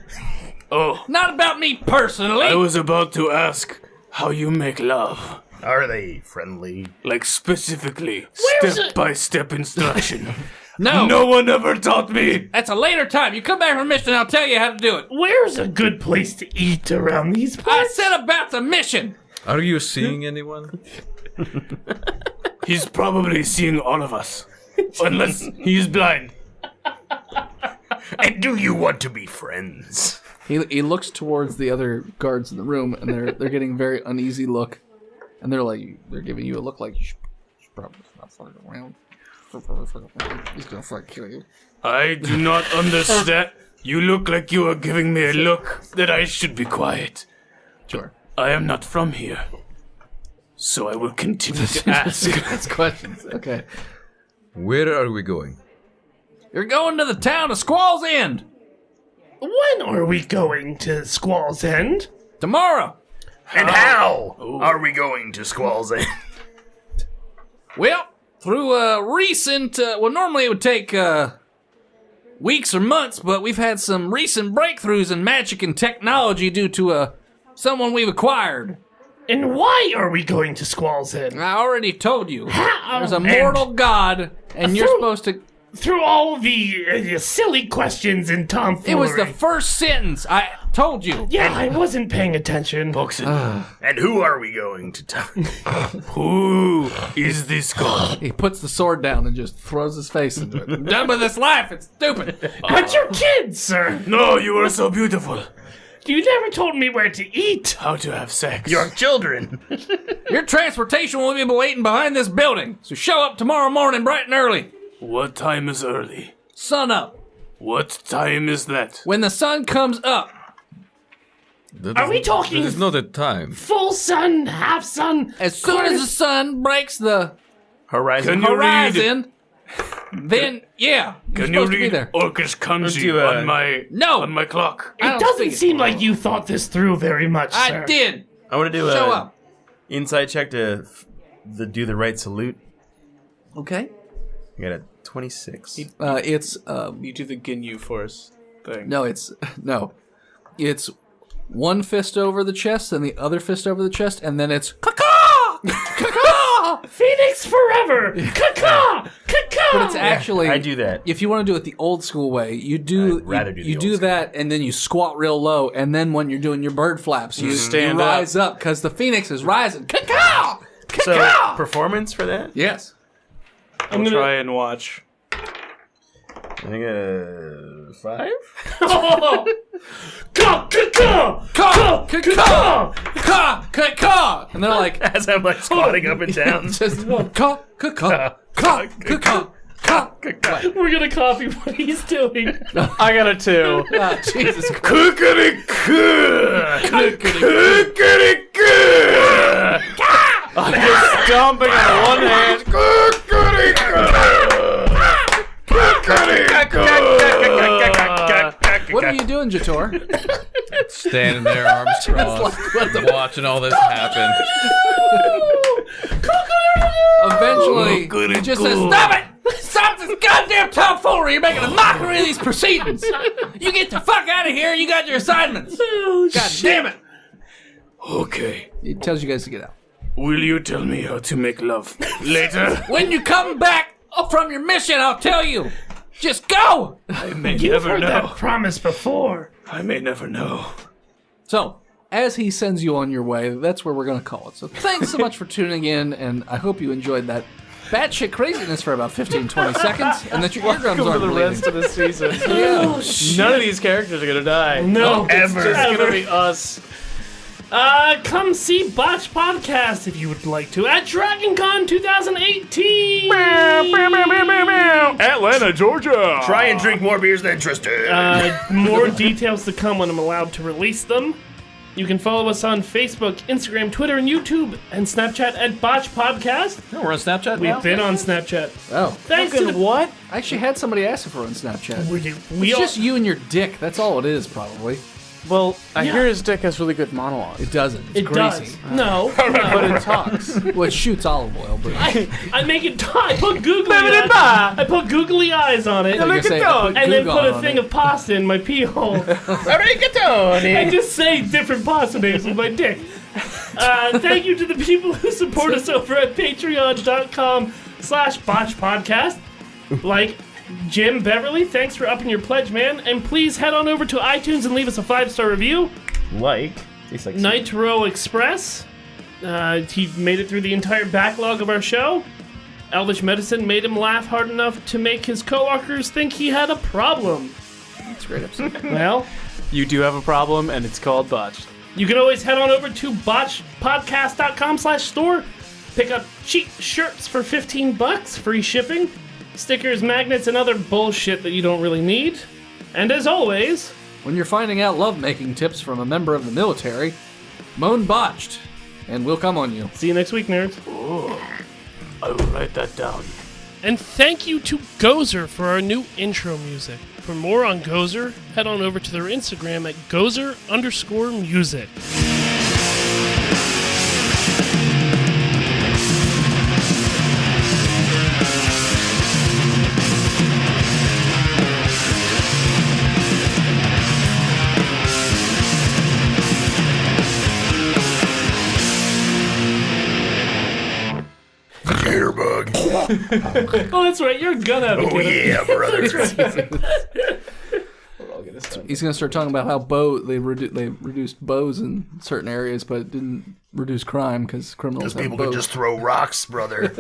Oh, not about me personally. I was about to ask how you make love. Are they friendly? Like specifically, Where's step-by-step instruction. No. No one ever taught me. That's a later time. You come back from mission, I'll tell you how to do it. Where's a good place to eat around these I parts? said about the mission. Are you seeing anyone? He's probably seeing all of us. Unless he's blind. And do you want to be friends? He looks towards the other guards in the room, and they're getting a very uneasy look, and they're giving you a look like you should probably not fucking around. He's gonna fucking kill you. I do not understand. You look like you are giving me a look that I should be quiet. Sure. I am not from here. So I will continue to ask. That's questions. Okay. Where are we going? You're going to the town of Squall's End When are we going to Squall's End? tomorrow. And how are we going to Squall's End? Well, through a recent, normally it would take weeks or months, but we've had some recent breakthroughs in magic and technology due to someone we've acquired. And why are we going to Squall's End? I already told you. How? There's a mortal god, and you're supposed to... Through all the silly questions and tomfoolery. It was the first sentence. I told you. Yeah, I wasn't paying attention. And who are we going to tell? Who is this god? He puts the sword down and just throws his face into it. I'm done with this life. It's stupid. But you're kids, sir. No, you are so beautiful. You never told me where to eat. How to have sex. Your children. Your transportation will be waiting behind this building, so show up tomorrow morning bright and early. What time is early? Sun up. What time is that? When the sun comes up. Are we talking That is not a time. full sun, half sun? As soon as the sun breaks the Horizon. Can you horizon, then, yeah, you're Can you supposed to be read there. Orcish Let's kanji do on my No. on my clock? I It don't doesn't think seem like you thought this through very much, sir. I did. I want to do Show a up. insight check to do the right salute. Okay. I got a 26. It's You do the Ginyu Force thing. no, it's one fist over the chest and the other fist over the chest, and then it's caw caw. Phoenix forever! Caca! Caca! But it's actually I do that. If you want to do it the old school way, you do I'd rather do you the do old that, and then you squat real low, and then when you're doing your bird flaps, you Stand you up. rise up because the phoenix is rising. Caw So, performance for that? Yes. I'll try and watch. I think 5? Caw! Caca! Caw Caca! caw caw, and they're like As I'm like squatting up and down. just caw caw caw caw caw. We're gonna copy what he's doing. I got a 2. Jesus Christ. I'm just stomping on one hand. What are you doing, Jator? Standing there, arms crossed, watching all this happen. Eventually, he just says, "Stop it! Stop this goddamn tomfoolery! You're making a mockery of these proceedings. You get the fuck out of here. You got your assignments. God damn it!" Okay. He tells you guys to get out. Will you tell me how to make love later? When you come back from your mission, I'll tell you. Just go. I may You've never heard know. that promise before. I may never know. So, as he sends you on your way, that's where we're going to call it. So, thanks so much for tuning in, and I hope you enjoyed that batshit craziness for about 15, 20 seconds, and that your eardrums Welcome to aren't the bleeding. rest of the season. Yeah. None of these characters are gonna die. No, It's just gonna be us. Come see Botched Podcast if you would like to at DragonCon 2018. Atlanta, Georgia. Try and drink more beers than Tristan. More details to come when I'm allowed to release them. You can follow us on Facebook, Instagram, Twitter, and YouTube, and Snapchat at Botched Podcast. No, we're on Snapchat now? We've been on Snapchat. Oh. Thanks to the What? I actually had somebody ask for it on Snapchat. we It's all, just you and your dick. That's all it is, probably. Well, I Yeah. hear his dick has really good monologue. It doesn't. It's it greasy. does. No, But it talks. Well, it shoots olive oil, but I make it. I put googly eyes. I put googly eyes on it, Like I say, I put and then Google put a on thing it. of pasta in my pee hole. I just say different pasta names with my dick. Thank you to the people who support us over at patreon.com/botchpodcast. Like, Jim Beverly, thanks for upping your pledge, man. And please head on over to iTunes and leave us a 5-star review. Tastes like Nitro Express, he made it through the entire backlog of our show. Elvish Medicine made him laugh hard enough to make his coworkers think he had a problem. That's a great episode. Well, You do have a problem, and it's called Botched. you can always head on over to botchpodcast.com/store. Pick up cheap shirts for $15, free shipping, stickers, magnets, and other bullshit that you don't really need. And as always, When you're finding out lovemaking tips from a member of the military, moan Botched, and we'll come on you. see you next week, nerds. I will write that down. And thank you to Gozer for our new intro music. For more on Gozer, head on over to their Instagram at Gozer_music. Jitterbug. Oh, that's right, you're a gun advocate. Oh yeah, brother. He's gonna start talking about how they reduced bows in certain areas, but it didn't reduce crime because criminals Because have people bows. can just throw rocks, brother.